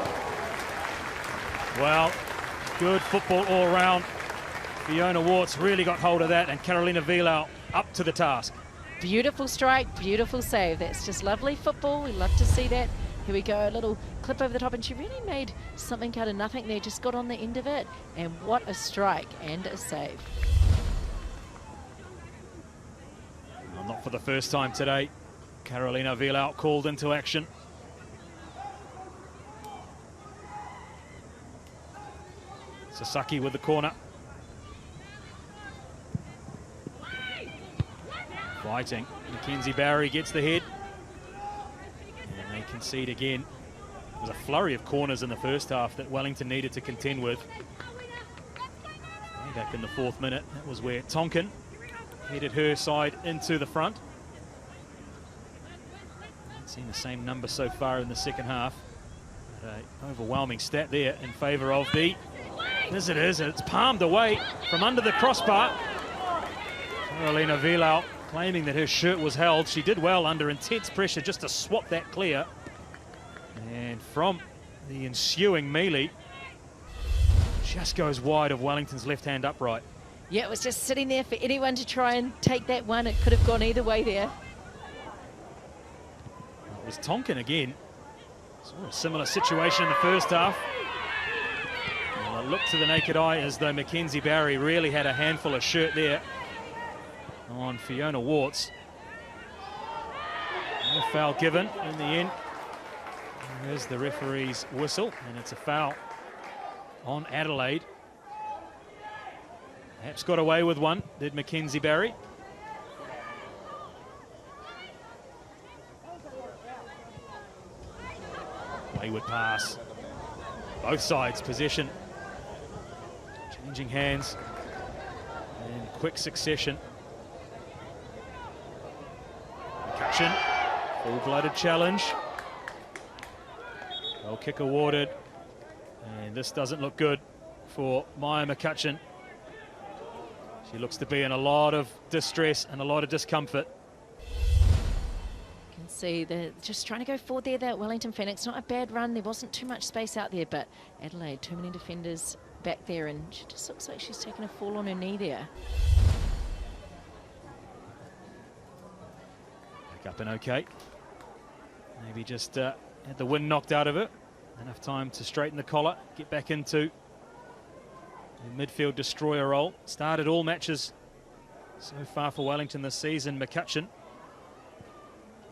[SPEAKER 1] Well, good football all round. Fiona Warts really got hold of that, and Carolina Vilau up to the task.
[SPEAKER 2] Beautiful strike, beautiful save. That's just lovely football. We love to see that. Here we go, a little clip over the top, and she really made something out of nothing there, just got on the end of it. And what a strike and a save.
[SPEAKER 1] Well, not for the first time today. Carolina Vielau called into action. Sasaki with the corner. Fighting. Mackenzie Barry gets the head. And they concede again. There was a flurry of corners in the first half that Wellington needed to contend with. Way back in the 4th minute, that was where Tonkin headed her side into the front. Haven't seen the same number so far in the second half. But an overwhelming stat there in favour of the visitors. It's palmed away from under the crossbar. Carolina Vielau claiming that her shirt was held. She did well under intense pressure just to swat that clear. And from the ensuing melee, just goes wide of Wellington's left-hand upright.
[SPEAKER 2] Yeah, it was just sitting there for anyone to try and take that one. It could have gone either way there.
[SPEAKER 1] It was Tonkin again. Sort of similar situation in the first half. Well, it looked to the naked eye as though Mackenzie Barry really had a handful of shirt there on Fiona Warts. No foul given in the end. There's the referee's whistle, and it's a foul on Adelaide. Perhaps got away with one, did Mackenzie Barry. Wayward pass. Both sides possession. Changing hands in quick succession. McCutcheon, full-blooded challenge. Goal kick awarded. And this doesn't look good for Maya McCutcheon. She looks to be in a lot of distress and a lot of discomfort.
[SPEAKER 2] You can see they're just trying to go forward there, that Wellington Phoenix. Not a bad run. There wasn't too much space out there, but Adelaide, too many defenders back there, and she just looks like she's taken a fall on her knee there.
[SPEAKER 1] Back up and okay. Maybe just had the wind knocked out of it. Enough time to straighten the collar, get back into the midfield destroyer role. Started all matches so far for Wellington this season. McCutcheon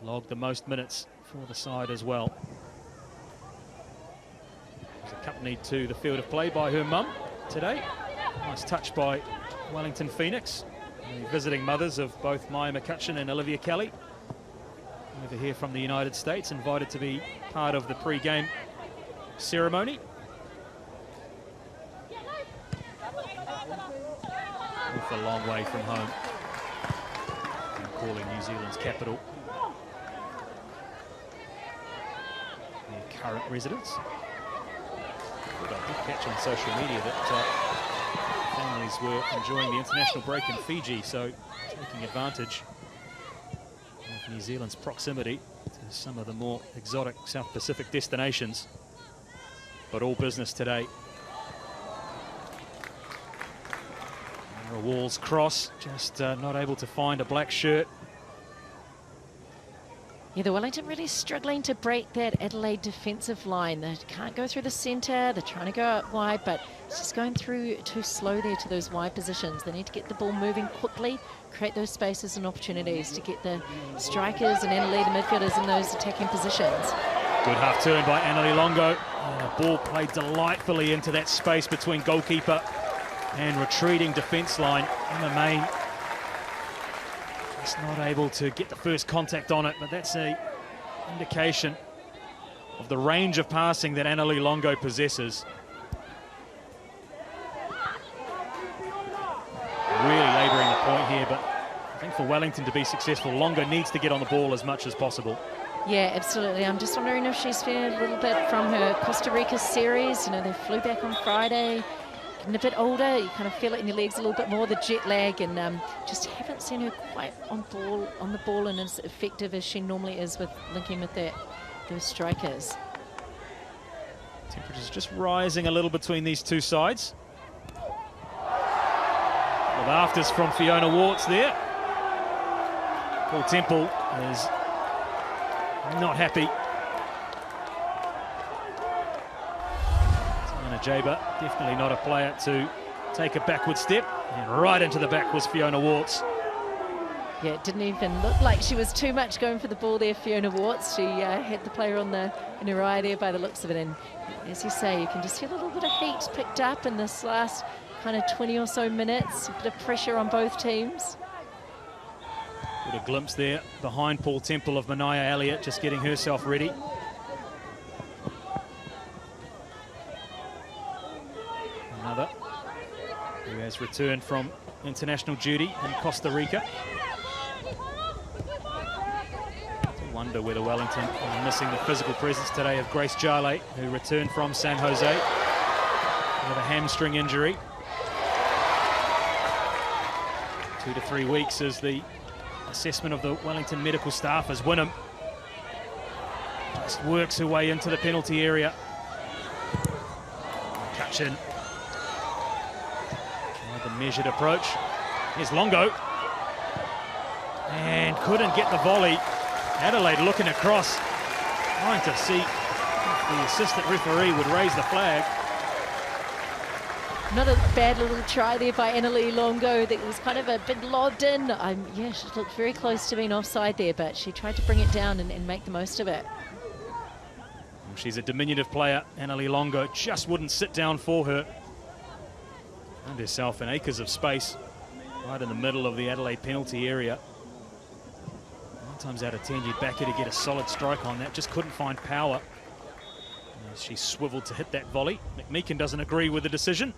[SPEAKER 1] logged the most minutes for the side as well. Was accompanied to the field of play by her mum today. Nice touch by Wellington Phoenix, the visiting mothers of both Maya McCutcheon and Olivia Kelly. Over here from the United States, invited to be part of the pre-game ceremony. Off a long way from home. And calling New Zealand's capital their current residence. But I did catch on social media that families were enjoying the international break in Fiji, so taking advantage of New Zealand's proximity to some of the more exotic South Pacific destinations. But all business today. Wall's cross, just not able to find a black shirt.
[SPEAKER 2] Yeah, the Wellington really struggling to break that Adelaide defensive line. They can't go through the centre. They're trying to go out wide, but it's just going through too slow there to those wide positions. They need to get the ball moving quickly, create those spaces and opportunities to get the strikers and Adelaide midfielders in those attacking positions.
[SPEAKER 1] Good half turn by Annalie Longo. And the ball played delightfully into that space between goalkeeper and retreating defence line. Emma Main just not able to get the first contact on it, but that's an indication of the range of passing that Annalie Longo possesses. Really labouring the point here, but I think for Wellington to be successful, Longo needs to get on the ball as much as possible.
[SPEAKER 2] Yeah, absolutely. I'm just wondering if she's feeling a little bit from her Costa Rica series. You know, they flew back on Friday. Getting a bit older, you kind of feel it in your legs a little bit more, the jet lag, and just haven't seen her quite on the ball and as effective as she normally is with linking with those strikers.
[SPEAKER 1] Temperatures just rising a little between these two sides. With afters from Fiona Warts there. Paul Temple is not happy. Jaber, definitely not a player to take a backward step. And right into the back was Fiona Warts.
[SPEAKER 2] Yeah, it didn't even look like she was too much going for the ball there, Fiona Warts. She had the player in her eye there by the looks of it. And as you say, you can just feel a little bit of heat picked up in this last kind of 20 or so minutes. A bit of pressure on both teams.
[SPEAKER 1] Got a glimpse there behind Paul Temple of Mania Elliott, just getting herself ready. Another who has returned from international duty in Costa Rica. I wonder whether Wellington are missing the physical presence today of Grace Jale, who returned from San Jose with a hamstring injury. 2 to 3 weeks is the assessment of the Wellington medical staff, as Wynnum just works her way into the penalty area. Cutchin. The measured approach. Here's Longo. And couldn't get the volley. Adelaide looking across, trying to see if the assistant referee would raise the flag.
[SPEAKER 2] Not a bad little try there by Annalie Longo. That was kind of a bit lobbed in. Yeah, she looked very close to being offside there, but she tried to bring it down and make the most of it.
[SPEAKER 1] She's a diminutive player. Annalie Longo just wouldn't sit down for her. Found herself in acres of space right in the middle of the Adelaide penalty area. 9 times out of 10 you'd back her to get a solid strike on that. Just couldn't find power as she swiveled to hit that volley. McMeekin doesn't agree with the decision.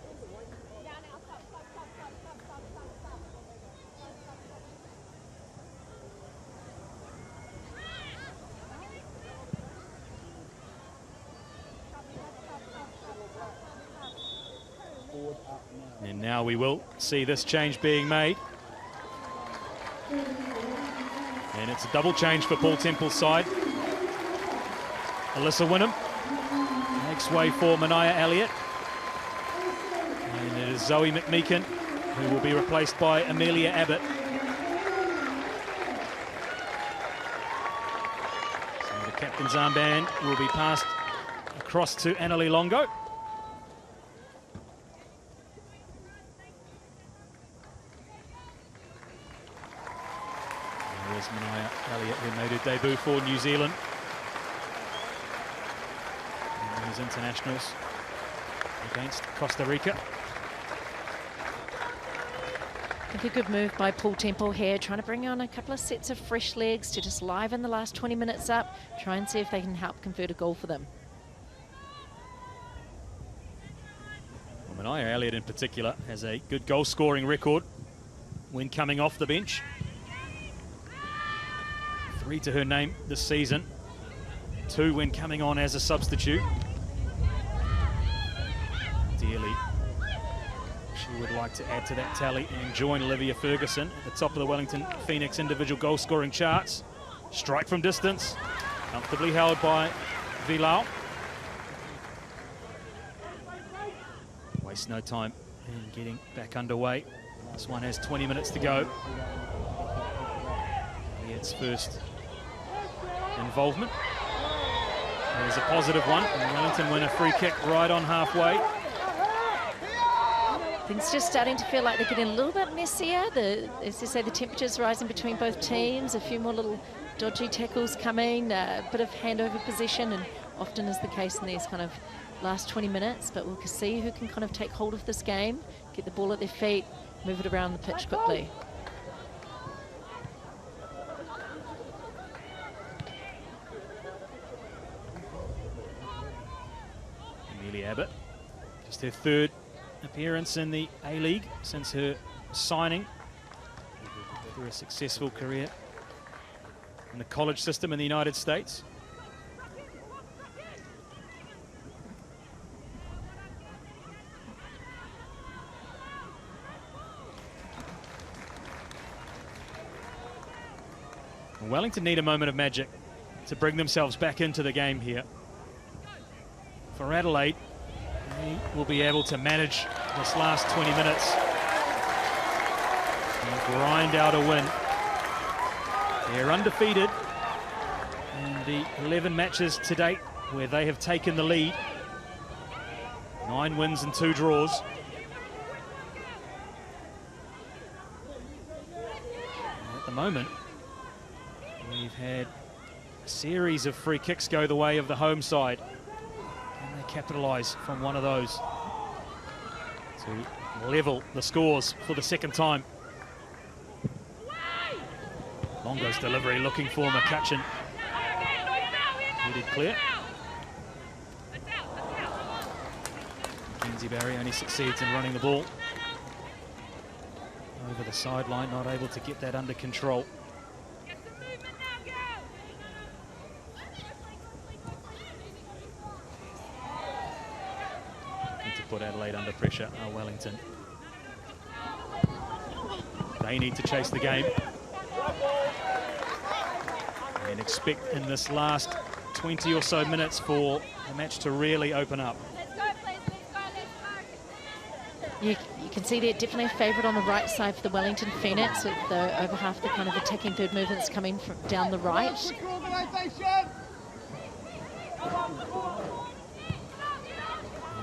[SPEAKER 1] And now we will see this change being made. And it's a double change for Paul Temple's side. Alyssa Wynnum makes way for Mania Elliott. And it is Zoe McMeekin who will be replaced by Amelia Abbott. So the captain's armband will be passed across to Annalie Longo. Mania Elliott, who made her debut for New Zealand in these internationals against Costa Rica.
[SPEAKER 2] I think a good move by Paul Temple here, trying to bring on a couple of sets of fresh legs to just liven the last 20 minutes up, try and see if they can help convert a goal for them.
[SPEAKER 1] Well, Mania Elliott in particular has a good goal scoring record when coming off the bench. 3 to her name this season, 2 when coming on as a substitute. Ideally, she would like to add to that tally and join Olivia Ferguson at the top of the Wellington Phoenix individual goal scoring charts. Strike from distance, comfortably held by Vilau. Waste no time in getting back underway. This one has 20 minutes to go. Elliott's first involvement. There's a positive one, and Wellington win a free kick right on halfway.
[SPEAKER 2] Things just starting to feel like they're getting a little bit messier. As you say, the temperature's rising between both teams. A few more little dodgy tackles coming, a bit of handover possession, and often is the case in these kind of last 20 minutes. But we'll see who can kind of take hold of this game, get the ball at their feet, move it around the pitch quickly.
[SPEAKER 1] Amelia Abbott, just her 3rd appearance in the A-League since her signing for a successful career in the college system in the United States. Wellington need a moment of magic to bring themselves back into the game here. For Adelaide, they will be able to manage this last 20 minutes and grind out a win. They're undefeated in the 11 matches to date where they have taken the lead. 9 wins and 2 draws. at the moment, we've had a series of free kicks go the way of the home side. Can they capitalise from one of those to level the scores for the second time? Longo's delivery looking for McCutcheon. Headed clear. Mackenzie Barry only succeeds in running the ball over the sideline, not able to get that under control. Need to put Adelaide under pressure, Wellington. They need to chase the game and expect in this last 20 or so minutes for the match to really open up.
[SPEAKER 2] You can see they're definitely a favourite on the right side for the Wellington Phoenix, with over half the kind of attacking third movements coming from down the right.
[SPEAKER 1] And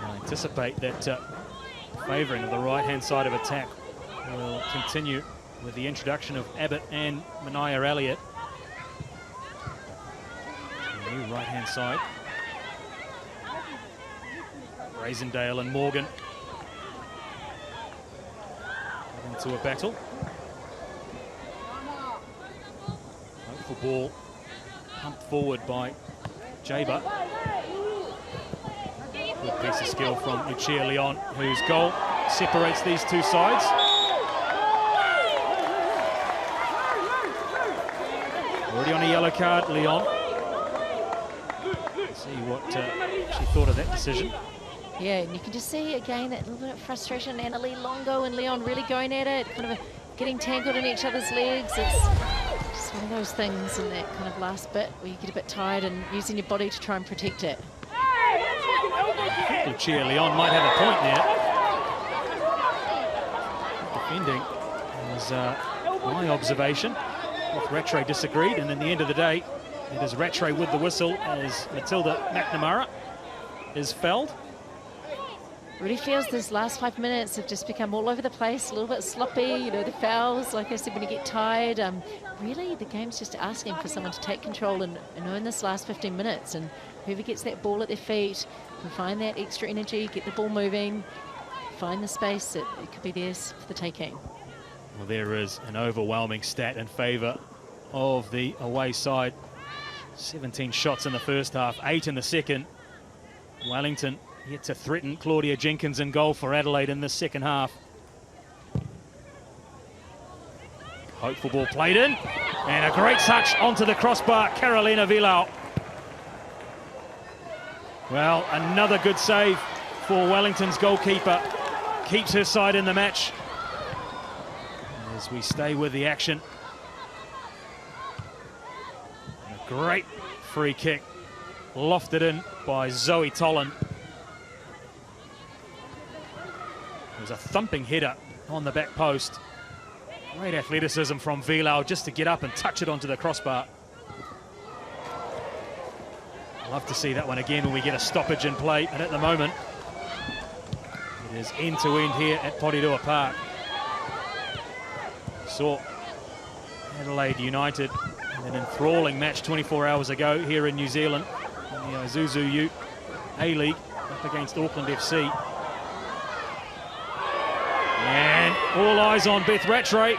[SPEAKER 1] I anticipate that favouring of the right-hand side of attack will continue with the introduction of Abbott and Mania Elliott. The new right-hand side. Razendale and Morgan into a battle. Hopeful ball pumped forward by Jaber. Good piece of skill from Lucia Leon, whose goal separates these two sides. Already on a yellow card, Leon. Let's see what she thought of that decision.
[SPEAKER 2] Yeah, and you can just see again that little bit of frustration. Annalie Longo and Leon really going at it, kind of getting tangled in each other's legs. It's just one of those things in that kind of last bit where you get a bit tired and using your body to try and protect it.
[SPEAKER 1] I think Lucia Leon might have a point there. Defending was my observation. Rattray disagreed, and in the end of the day, it is Rattray with the whistle as Matilda McNamara is fouled.
[SPEAKER 2] Really feels this last 5 minutes have just become all over the place, a little bit sloppy, you know, the fouls, like I said, when you get tired. Really, the game's just asking for someone to take control and earn this last 15 minutes. And whoever gets that ball at their feet can find that extra energy, get the ball moving, find the space, it could be theirs for the taking.
[SPEAKER 1] Well, there is an overwhelming stat in favour of the away side. 17 shots in the first half, 8 in the second. Wellington yet to threaten Claudia Jenkins in goal for Adelaide in the second half. Hopeful ball played in, and a great touch onto the crossbar, Carolina Vilau. Well, another good save for Wellington's goalkeeper. Keeps her side in the match. As we stay with the action. And a great free kick, lofted in by Zoe Tolan. It was a thumping header on the back post. Great athleticism from Vilau just to get up and touch it onto the crossbar. Love to see that one again when we get a stoppage in play, but at the moment it is end to end here at Porirua Park. Saw Adelaide United in an enthralling match 24 hours ago here in New Zealand in the Isuzu Ute A-League up against Auckland FC. And all eyes on Beth Rattray.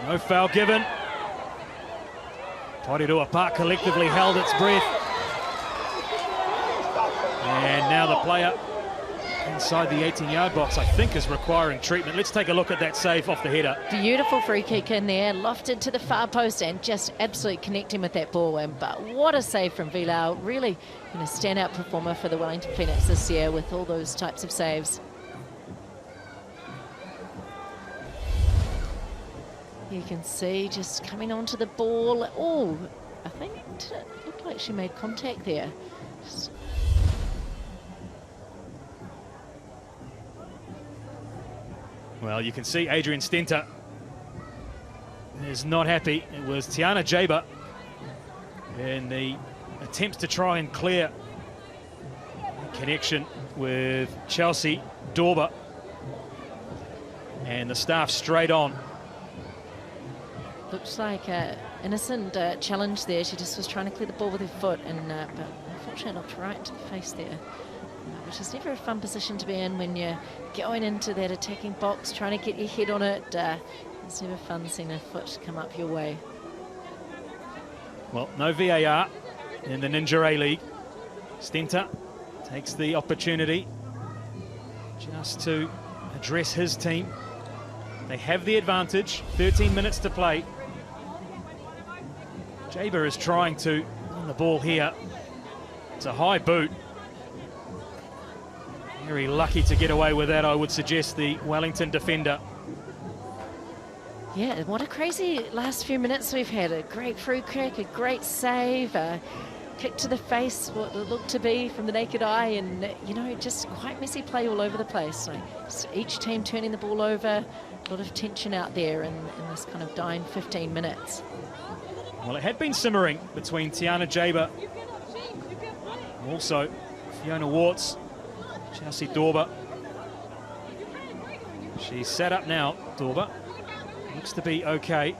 [SPEAKER 1] No foul given. Porirua Park collectively held its breath. And now the player inside the 18-yard box, I think, is requiring treatment. Let's take a look at that save off the header.
[SPEAKER 2] Beautiful free kick in there, lofted to the far post and just absolutely connecting with that ball. But what a save from Vilau. Really a standout performer for the Wellington Phoenix this year with all those types of saves. You can see just coming onto the ball. Oh, I think it looked like she made contact there.
[SPEAKER 1] Well, you can see Adrian Stenter is not happy. It was Tiana Jaber in the attempts to try and clear connection with Chelsea Dorber. And the staff straight on.
[SPEAKER 2] Looks like an innocent challenge there. She just was trying to clear the ball with her foot, and but unfortunately looked right into the face there, which is never a fun position to be in when you're going into that attacking box, trying to get your head on it. It's never fun seeing a foot come up your way.
[SPEAKER 1] Well, no VAR in the Ninja A-League. Stenter takes the opportunity just to address his team. They have the advantage, 13 minutes to play. Jaber is trying to win the ball here. It's a high boot. Very lucky to get away with that, I would suggest, the Wellington defender.
[SPEAKER 2] Yeah, what a crazy last few minutes we've had. A great free kick, a great save, a kick to the face, what it looked to be from the naked eye, and, you know, just quite messy play all over the place. Like, each team turning the ball over, a lot of tension out there in this kind of dying 15 minutes.
[SPEAKER 1] Well, it had been simmering between Tiana Jaber, also Fiona Warts, Chelsea Dorber. She's set up now, Dorber. Looks to be okay.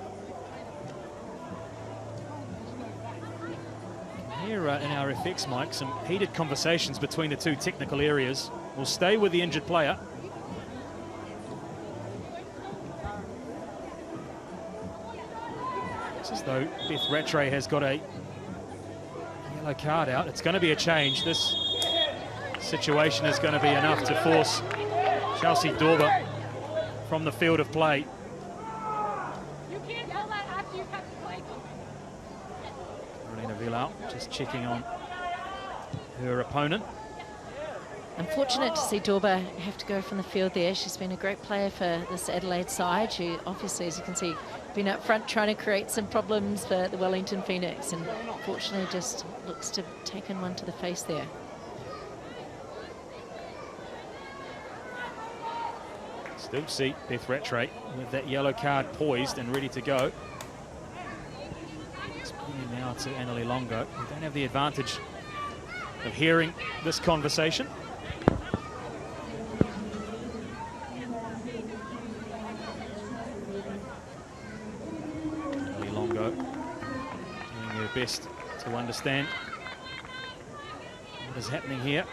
[SPEAKER 1] Here in our FX mic, some heated conversations between the two technical areas. We'll stay with the injured player. It's as though Beth Rattray has got a yellow card out. It's going to be a change. This situation is going to be enough to force Chelsea Dorber from the field of play. Vilau just checking on her opponent.
[SPEAKER 2] Unfortunate to see Dorber have to go from the field there. She's been a great player for this Adelaide side. She obviously, as you can see, been up front trying to create some problems for the Wellington Phoenix, and unfortunately just looks to have taken one to the face there.
[SPEAKER 1] Still see Beth Rattray with that yellow card poised and ready to go. Now to Annalie Longo. We don't have the advantage of hearing this conversation. Annalie Longo doing her best to understand what is happening here.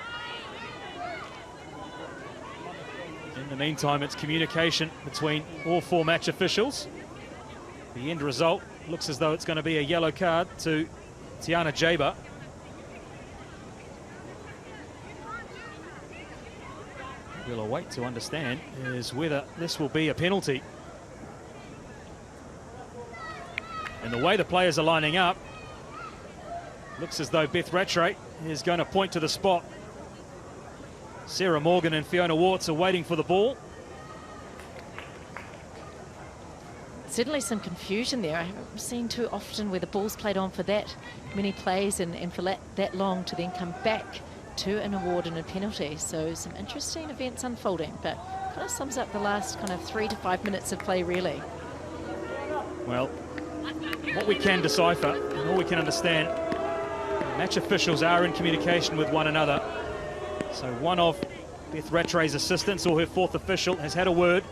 [SPEAKER 1] In the meantime, it's communication between all four match officials. The end result looks as though it's going to be a yellow card to Tiana Jaber. We'll await to understand is whether this will be a penalty. And the way the players are lining up, looks as though Beth Rattray is going to point to the spot. Sarah Morgan and Fiona Warts are waiting for the ball.
[SPEAKER 2] Certainly some confusion there. I haven't seen too often where the ball's played on for that many plays and for that long to then come back to an award and a penalty. So some interesting events unfolding, but kind of sums up the last kind of 3 to 5 minutes of play, really.
[SPEAKER 1] Well, what we can decipher and all we can understand, match officials are in communication with one another. So one of Beth Rattray's assistants, or her fourth official, has had a word.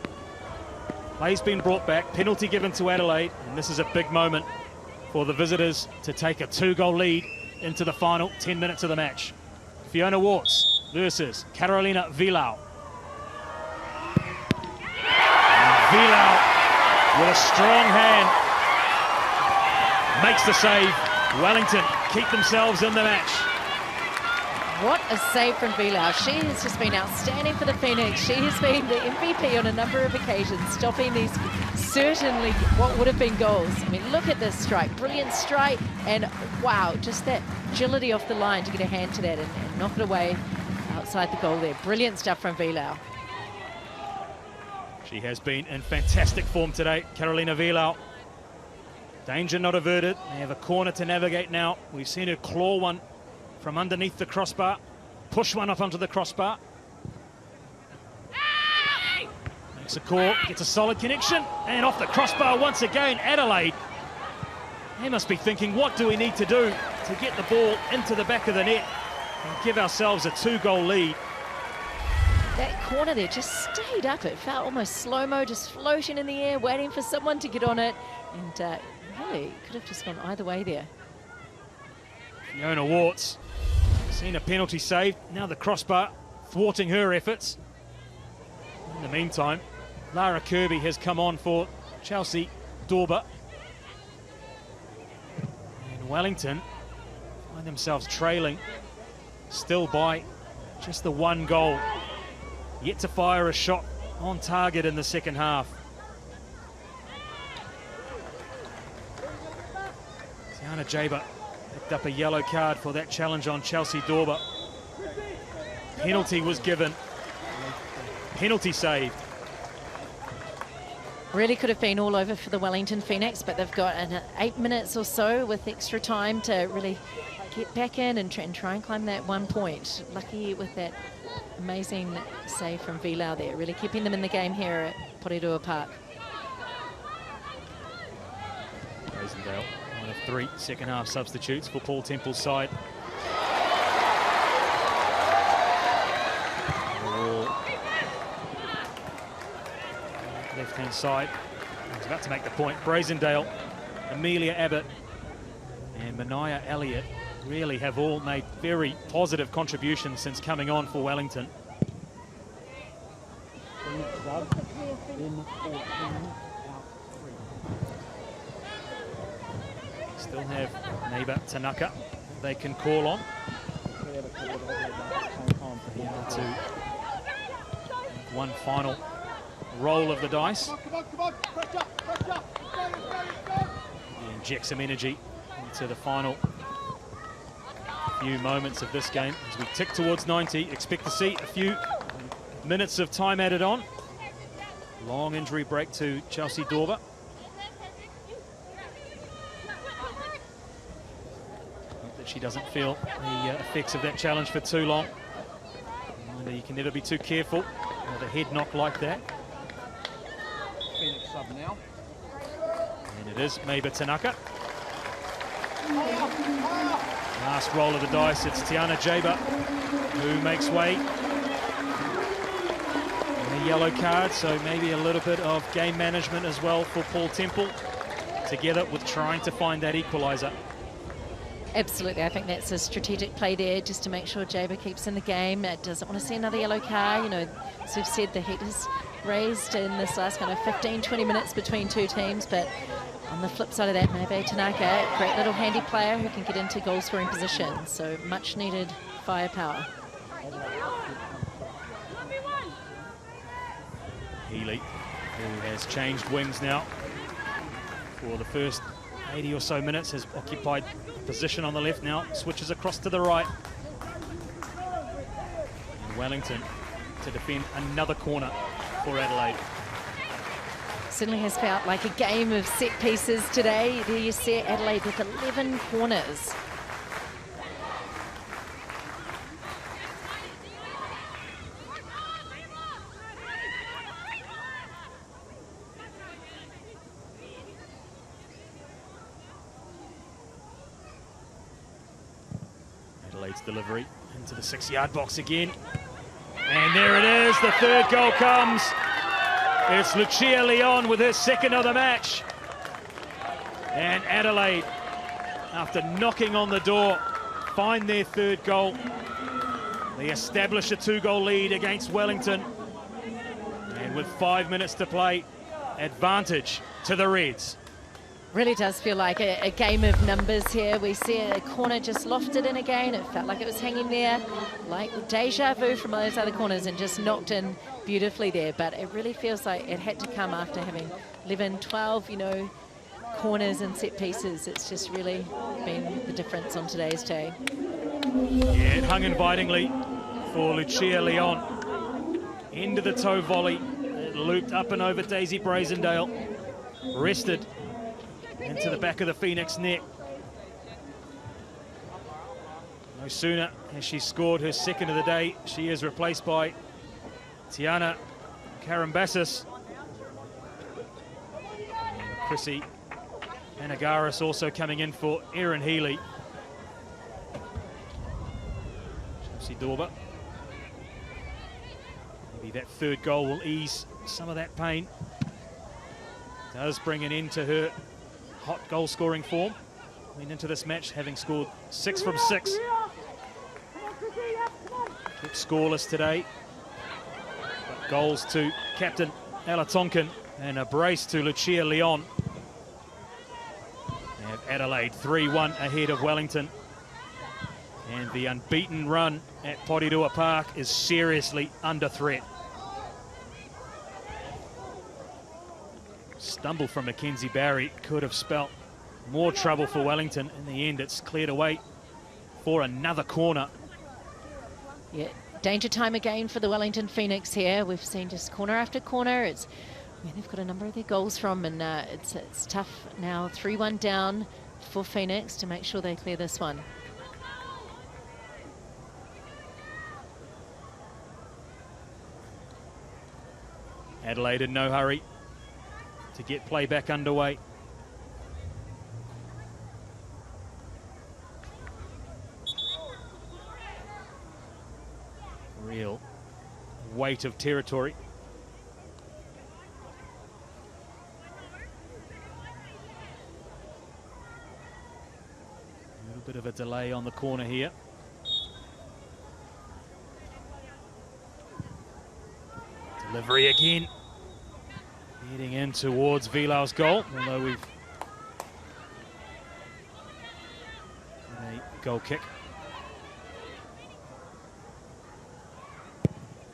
[SPEAKER 1] Play's been brought back, penalty given to Adelaide, and this is a big moment for the visitors to take a 2-goal lead into the final 10 minutes of the match. Fiona Warts versus Carolina Vilau. Vilau with a strong hand makes the save. Wellington keep themselves in the match.
[SPEAKER 2] What a save from Vilau. She has just been outstanding for the Phoenix. She has been the MVP on a number of occasions, stopping these certainly what would have been goals. I mean, look at this strike. Brilliant strike, and wow, just that agility off the line to get a hand to that and knock it away outside the goal there. Brilliant stuff from Vilau.
[SPEAKER 1] She has been in fantastic form today, Carolina Vilau. Danger not averted. They have a corner to navigate now. We've seen her claw one from underneath the crossbar, push one up onto the crossbar. Makes a call, gets a solid connection, and off the crossbar once again, Adelaide. They must be thinking, what do we need to do to get the ball into the back of the net and give ourselves a 2-goal lead?
[SPEAKER 2] that corner there just stayed up. It felt almost slow-mo, just floating in the air, waiting for someone to get on it. And really could have just gone either way there.
[SPEAKER 1] Fiona Warts seen a penalty saved. Now the crossbar thwarting her efforts. In the meantime, Lara Kirby has come on for Chelsea Dorber. And Wellington find themselves trailing, still by just the one goal. Yet to fire a shot on target in the second half. Tiana Jaber picked up a yellow card for that challenge on Chelsea Dorber. Penalty was given. Penalty saved.
[SPEAKER 2] Really could have been all over for the Wellington Phoenix, but they've got 8 minutes or so with extra time to really get back in and try and climb that 1 point. Lucky with that amazing save from Vilau there, really keeping them in the game here at Porirua Park.
[SPEAKER 1] Rosendale, one of 3 second half substitutes for Paul Temple's side. Left-hand side. He's about to make the point. Brazendale, Amelia Abbott and Mania Elliott really have all made very positive contributions since coming on for Wellington. Still have neighbour Tanaka they can call on. To one final roll of the dice. He injects some energy into the final few moments of this game. As we tick towards 90, expect to see a few minutes of time added on. Long injury break to Chelsea Dorber. Hope that she doesn't feel the effects of that challenge for too long. Reminder, you can never be too careful with a head knock like that.
[SPEAKER 3] Phoenix sub now.
[SPEAKER 1] And it is Meiba Tanaka. Last roll of the dice, it's Tiana Jaber who makes way. And a yellow card, so maybe a little bit of game management as well for Paul Temple, together with trying to find that equaliser.
[SPEAKER 2] Absolutely, I think that's a strategic play there, just to make sure Jaber keeps in the game. It doesn't want to see another yellow card. You know, as we've said, the heat is raised in this last kind of 15-20 minutes between two teams, but on the flip side of that, Meiba Tanaka, great little handy player who can get into goal scoring position, so much needed firepower.
[SPEAKER 1] Healy, who has changed wings now for the first 80 or so minutes, has occupied position on the left now, switches across to the right. And Wellington to defend another corner for Adelaide.
[SPEAKER 2] Certainly has felt like a game of set pieces today. There you see Adelaide with 11 corners.
[SPEAKER 1] Adelaide's delivery into the 6-yard box again. And there it is, the third goal comes. It's Lucia Leon with her second of the match. And Adelaide, after knocking on the door, find their third goal. They establish a 2-goal lead against Wellington. And with 5 minutes to play, advantage to the Reds.
[SPEAKER 2] Really does feel like a game of numbers here. We see a corner just lofted in again. It felt like it was hanging there, like deja vu from those other corners, and just knocked in beautifully there. But it really feels like it had to come after having 11, 12, you know, corners and set pieces. It's just really been the difference on today's day.
[SPEAKER 1] Yeah, it hung invitingly for Lucia Leon. Into the toe volley. It looped up and over Daisy Brazendale. Rested into the back of the Phoenix net. No sooner has she scored her second of the day, she is replaced by Tiana Karambassis. And Chrissy Panagaris also coming in for Erin Healy. Chelsea Dorber. Maybe that third goal will ease some of that pain. Does bring an end to her hot goal-scoring form. Went into this match having scored 6 from 6. Kept scoreless today. But goals to captain Ella Tonkin and a brace to Lucia Leon. They have Adelaide 3-1 ahead of Wellington. And the unbeaten run at Porirua Park is seriously under threat. Stumble from Mackenzie Barry could have spelt more trouble for Wellington. In the end, it's cleared away for another corner.
[SPEAKER 2] Yeah, danger time again for the Wellington Phoenix here. We've seen just corner after corner. It's where they've got a number of their goals from, and it's tough now. 3-1 down for Phoenix to make sure they clear this one.
[SPEAKER 1] Adelaide in no hurry to get play back underway. Real weight of territory. A little bit of a delay on the corner here. Delivery again. Heading in towards Vilau's goal, although we've had a goal kick.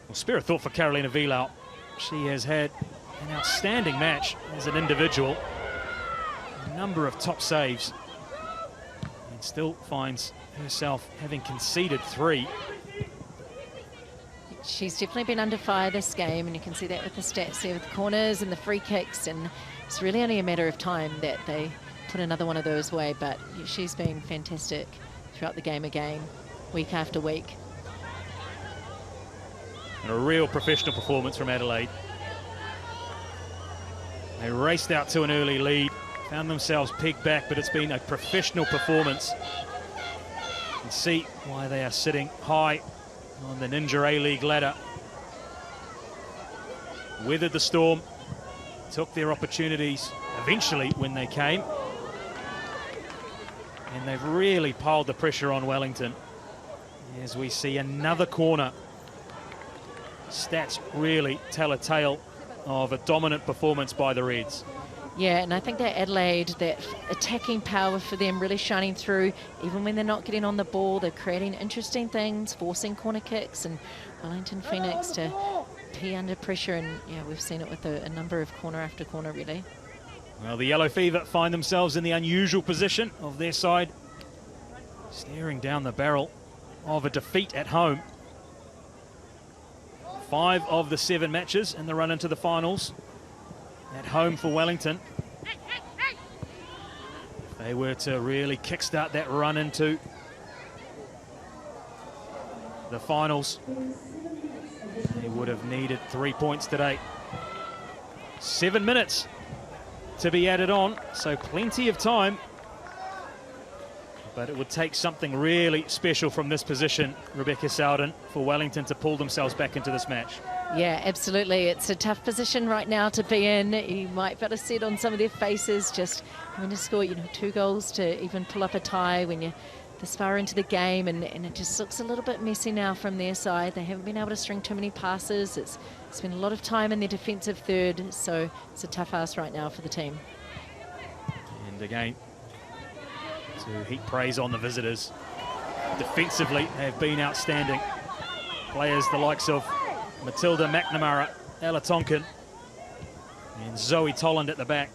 [SPEAKER 1] Well, spare a thought for Carolina Vilau. She has had an outstanding match as an individual. A number of top saves. And still finds herself having conceded 3.
[SPEAKER 2] She's definitely been under fire this game, and you can see that with the stats there with the corners and the free kicks, and it's really only a matter of time that they put another one of those away. But she's been fantastic throughout the game again, week after week.
[SPEAKER 1] And a real professional performance from Adelaide. They raced out to an early lead, found themselves pegged back, but it's been a professional performance. You can see why they are sitting high on the Ninja A-League ladder. Weathered the storm, took their opportunities eventually when they came, and they've really piled the pressure on Wellington as we see another corner. Stats really tell a tale of a dominant performance by the Reds.
[SPEAKER 2] Yeah, and I think that Adelaide, that attacking power for them really shining through. Even when they're not getting on the ball, they're creating interesting things, forcing corner kicks, and Wellington Phoenix to be under pressure. And yeah, we've seen it with a number of corner after corner, really.
[SPEAKER 1] Well, the Yellow Fever find themselves in the unusual position of their side, staring down the barrel of a defeat at home. 5 of the 7 matches in the run into the finals at home for Wellington. If they were to really kickstart that run into the finals, they would have needed 3 points today. 7 minutes to be added on, so plenty of time. But it would take something really special from this position, Rebecca Souden, for Wellington to pull themselves back into this match.
[SPEAKER 2] Yeah, absolutely. It's a tough position right now to be in. You might be able to see it on some of their faces, just having to score, 2 goals to even pull up a tie when you're this far into the game, and it just looks a little bit messy now from their side. They haven't been able to string too many passes. It's spent a lot of time in their defensive third, so it's a tough ask right now for the team.
[SPEAKER 1] And again, to heap praise on the visitors. Defensively, they have been outstanding. Players the likes of Matilda McNamara, Ella Tonkin, and Zoe Tolland at the back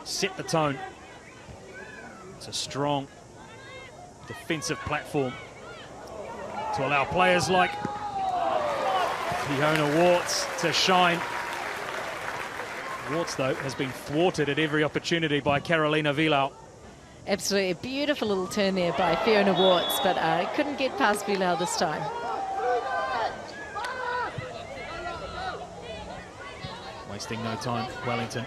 [SPEAKER 1] set the tone. It's a strong defensive platform to allow players like Fiona Warts to shine. Warts, though, has been thwarted at every opportunity by Carolina Vilau.
[SPEAKER 2] Absolutely, a beautiful little turn there by Fiona Warts, but couldn't get past Vilau this time.
[SPEAKER 1] Wasting no time, Wellington.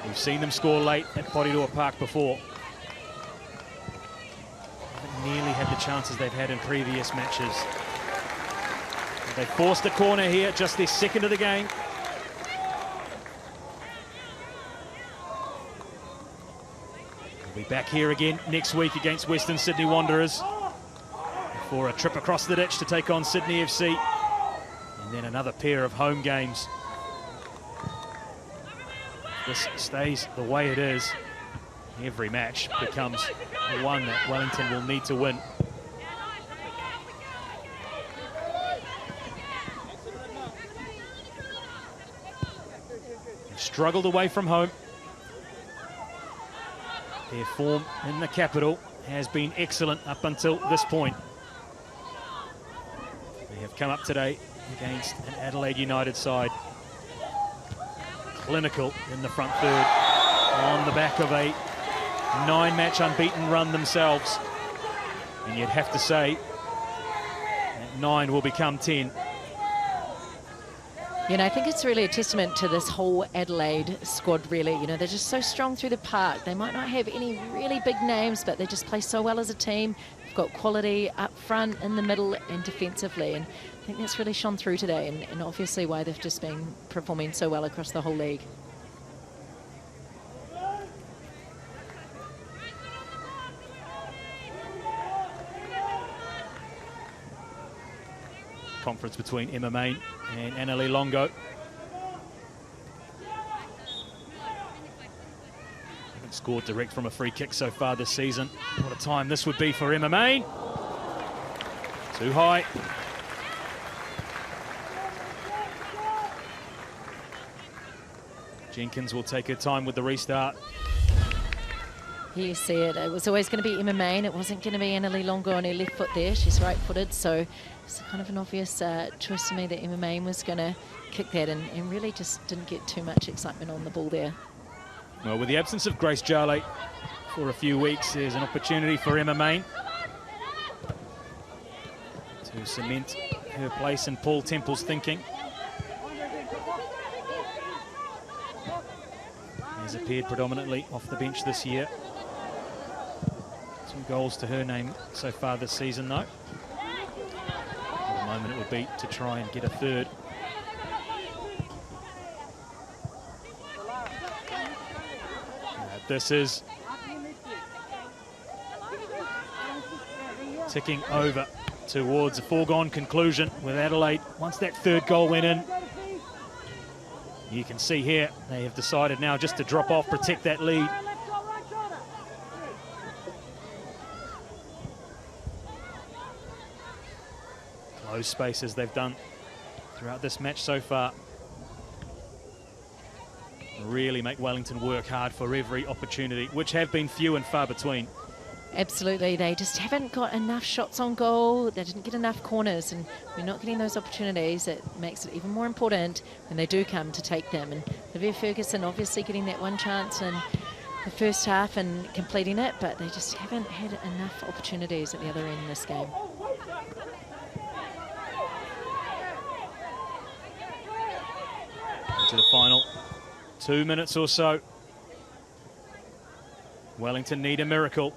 [SPEAKER 1] We've seen them score late at Porirua Park before. Haven't nearly had the chances they've had in previous matches. They forced the corner here, just their second of the game. We'll be back here again next week against Western Sydney Wanderers for a trip across the ditch to take on Sydney FC. And then another pair of home games. This stays the way it is. Every match becomes one that Wellington will need to win. They've struggled away from home. Their form in the capital has been excellent up until this point. They have come up today against an Adelaide United side. Clinical in the front third on the back of a 9-match unbeaten run themselves. And you'd have to say that 9 will become 10.
[SPEAKER 2] You know, I think it's really a testament to this whole Adelaide squad, really. You know, they're just so strong through the park. They might not have any really big names, but they just play so well as a team. They've got quality up front, in the middle, and defensively. And I think that's really shone through today, and obviously why they've just been performing so well across the whole league.
[SPEAKER 1] Conference between Emma Main and Annalie Longo. Haven't scored direct from a free kick so far this season. What a time this would be for Emma Main. Too high. Jenkins will take her time with the restart.
[SPEAKER 2] You see it. It was always going to be Emma Main. It wasn't going to be Annalie Longo on her left foot there. She's right-footed, so it's kind of an obvious choice to me that Emma Main was going to kick that, and really just didn't get too much excitement on the ball there.
[SPEAKER 1] Well, with the absence of Grace Jarley for a few weeks, there's an opportunity for Emma Main to cement her place in Paul Temple's thinking. Has appeared predominantly off the bench this year. 2 goals to her name so far this season, though. At the moment, it would be to try and get a third. This is ticking over towards a foregone conclusion with Adelaide. Once that third goal went in, you can see here they have decided now just to drop off, protect that lead. Close spaces they've done throughout this match so far. Really make Wellington work hard for every opportunity, which have been few and far between.
[SPEAKER 2] Absolutely, they just haven't got enough shots on goal. They didn't get enough corners, and we're not getting those opportunities. It makes it even more important when they do come to take them. And Olivia Ferguson obviously getting that one chance in the first half and completing it, but they just haven't had enough opportunities at the other end in this game.
[SPEAKER 1] To the final 2 minutes or so. Wellington need a miracle.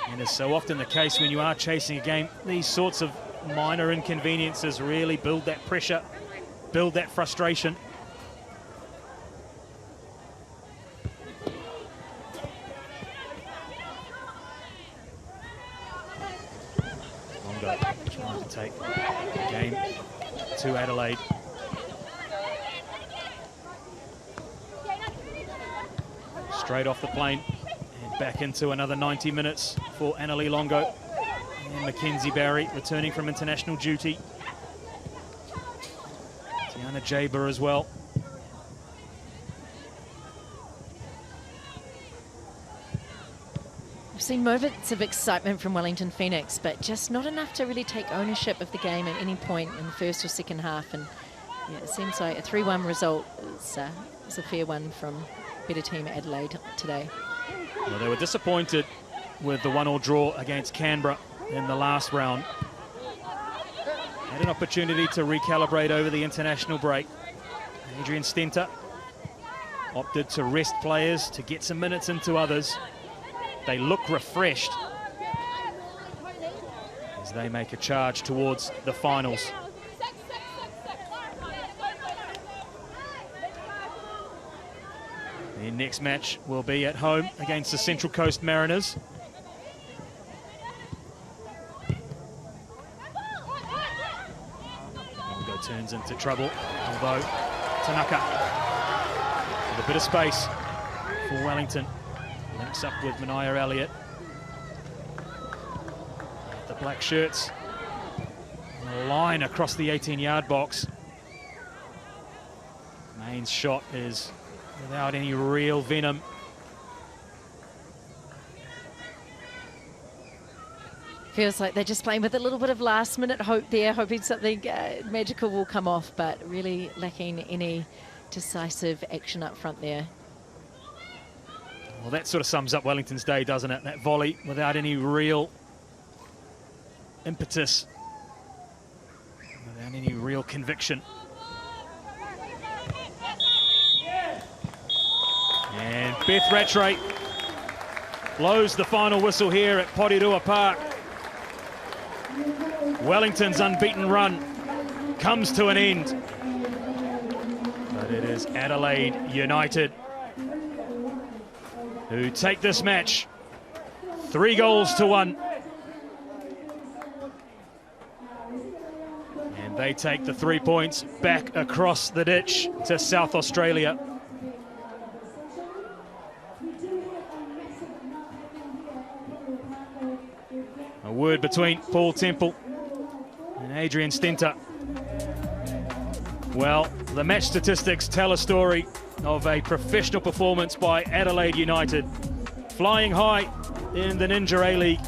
[SPEAKER 1] And as so often the case when you are chasing a game, these sorts of minor inconveniences really build that pressure, build that frustration. Longo trying to take the game to Adelaide. Straight off the plane and back into another 90 minutes for Annalie Longo and Mackenzie Barry returning from international duty. Tiana Jaber as well.
[SPEAKER 2] We've seen moments of excitement from Wellington Phoenix, but just not enough to really take ownership of the game at any point in the first or second half. And yeah, it seems like a 3-1 result is a fair one from better team Adelaide today.
[SPEAKER 1] Well, they were disappointed with the 1-1 draw against Canberra in the last round. Had an opportunity to recalibrate over the international break. Adrian Stenter opted to rest players to get some minutes into others. They look refreshed as they make a charge towards the finals. The next match will be at home against the Central Coast Mariners. Mongo turns into trouble, although Tanaka with a bit of space for Wellington. Links up with Mania Elliott. The black shirts. A line across the 18-yard box. Main's shot is without any real venom.
[SPEAKER 2] Feels like they're just playing with a little bit of last-minute hope there, hoping something magical will come off, but really lacking any decisive action up front there.
[SPEAKER 1] Well, that sort of sums up Wellington's day, doesn't it? That volley without any real impetus, without any real conviction. And Beth Rattray blows the final whistle here at Porirua Park. Wellington's unbeaten run comes to an end. But it is Adelaide United who take this match 3-1. And they take the 3 points back across the ditch to South Australia. A word between Paul Temple and Adrian Stenter. Well, the match statistics tell a story of a professional performance by Adelaide United, flying high in the Ninja A-League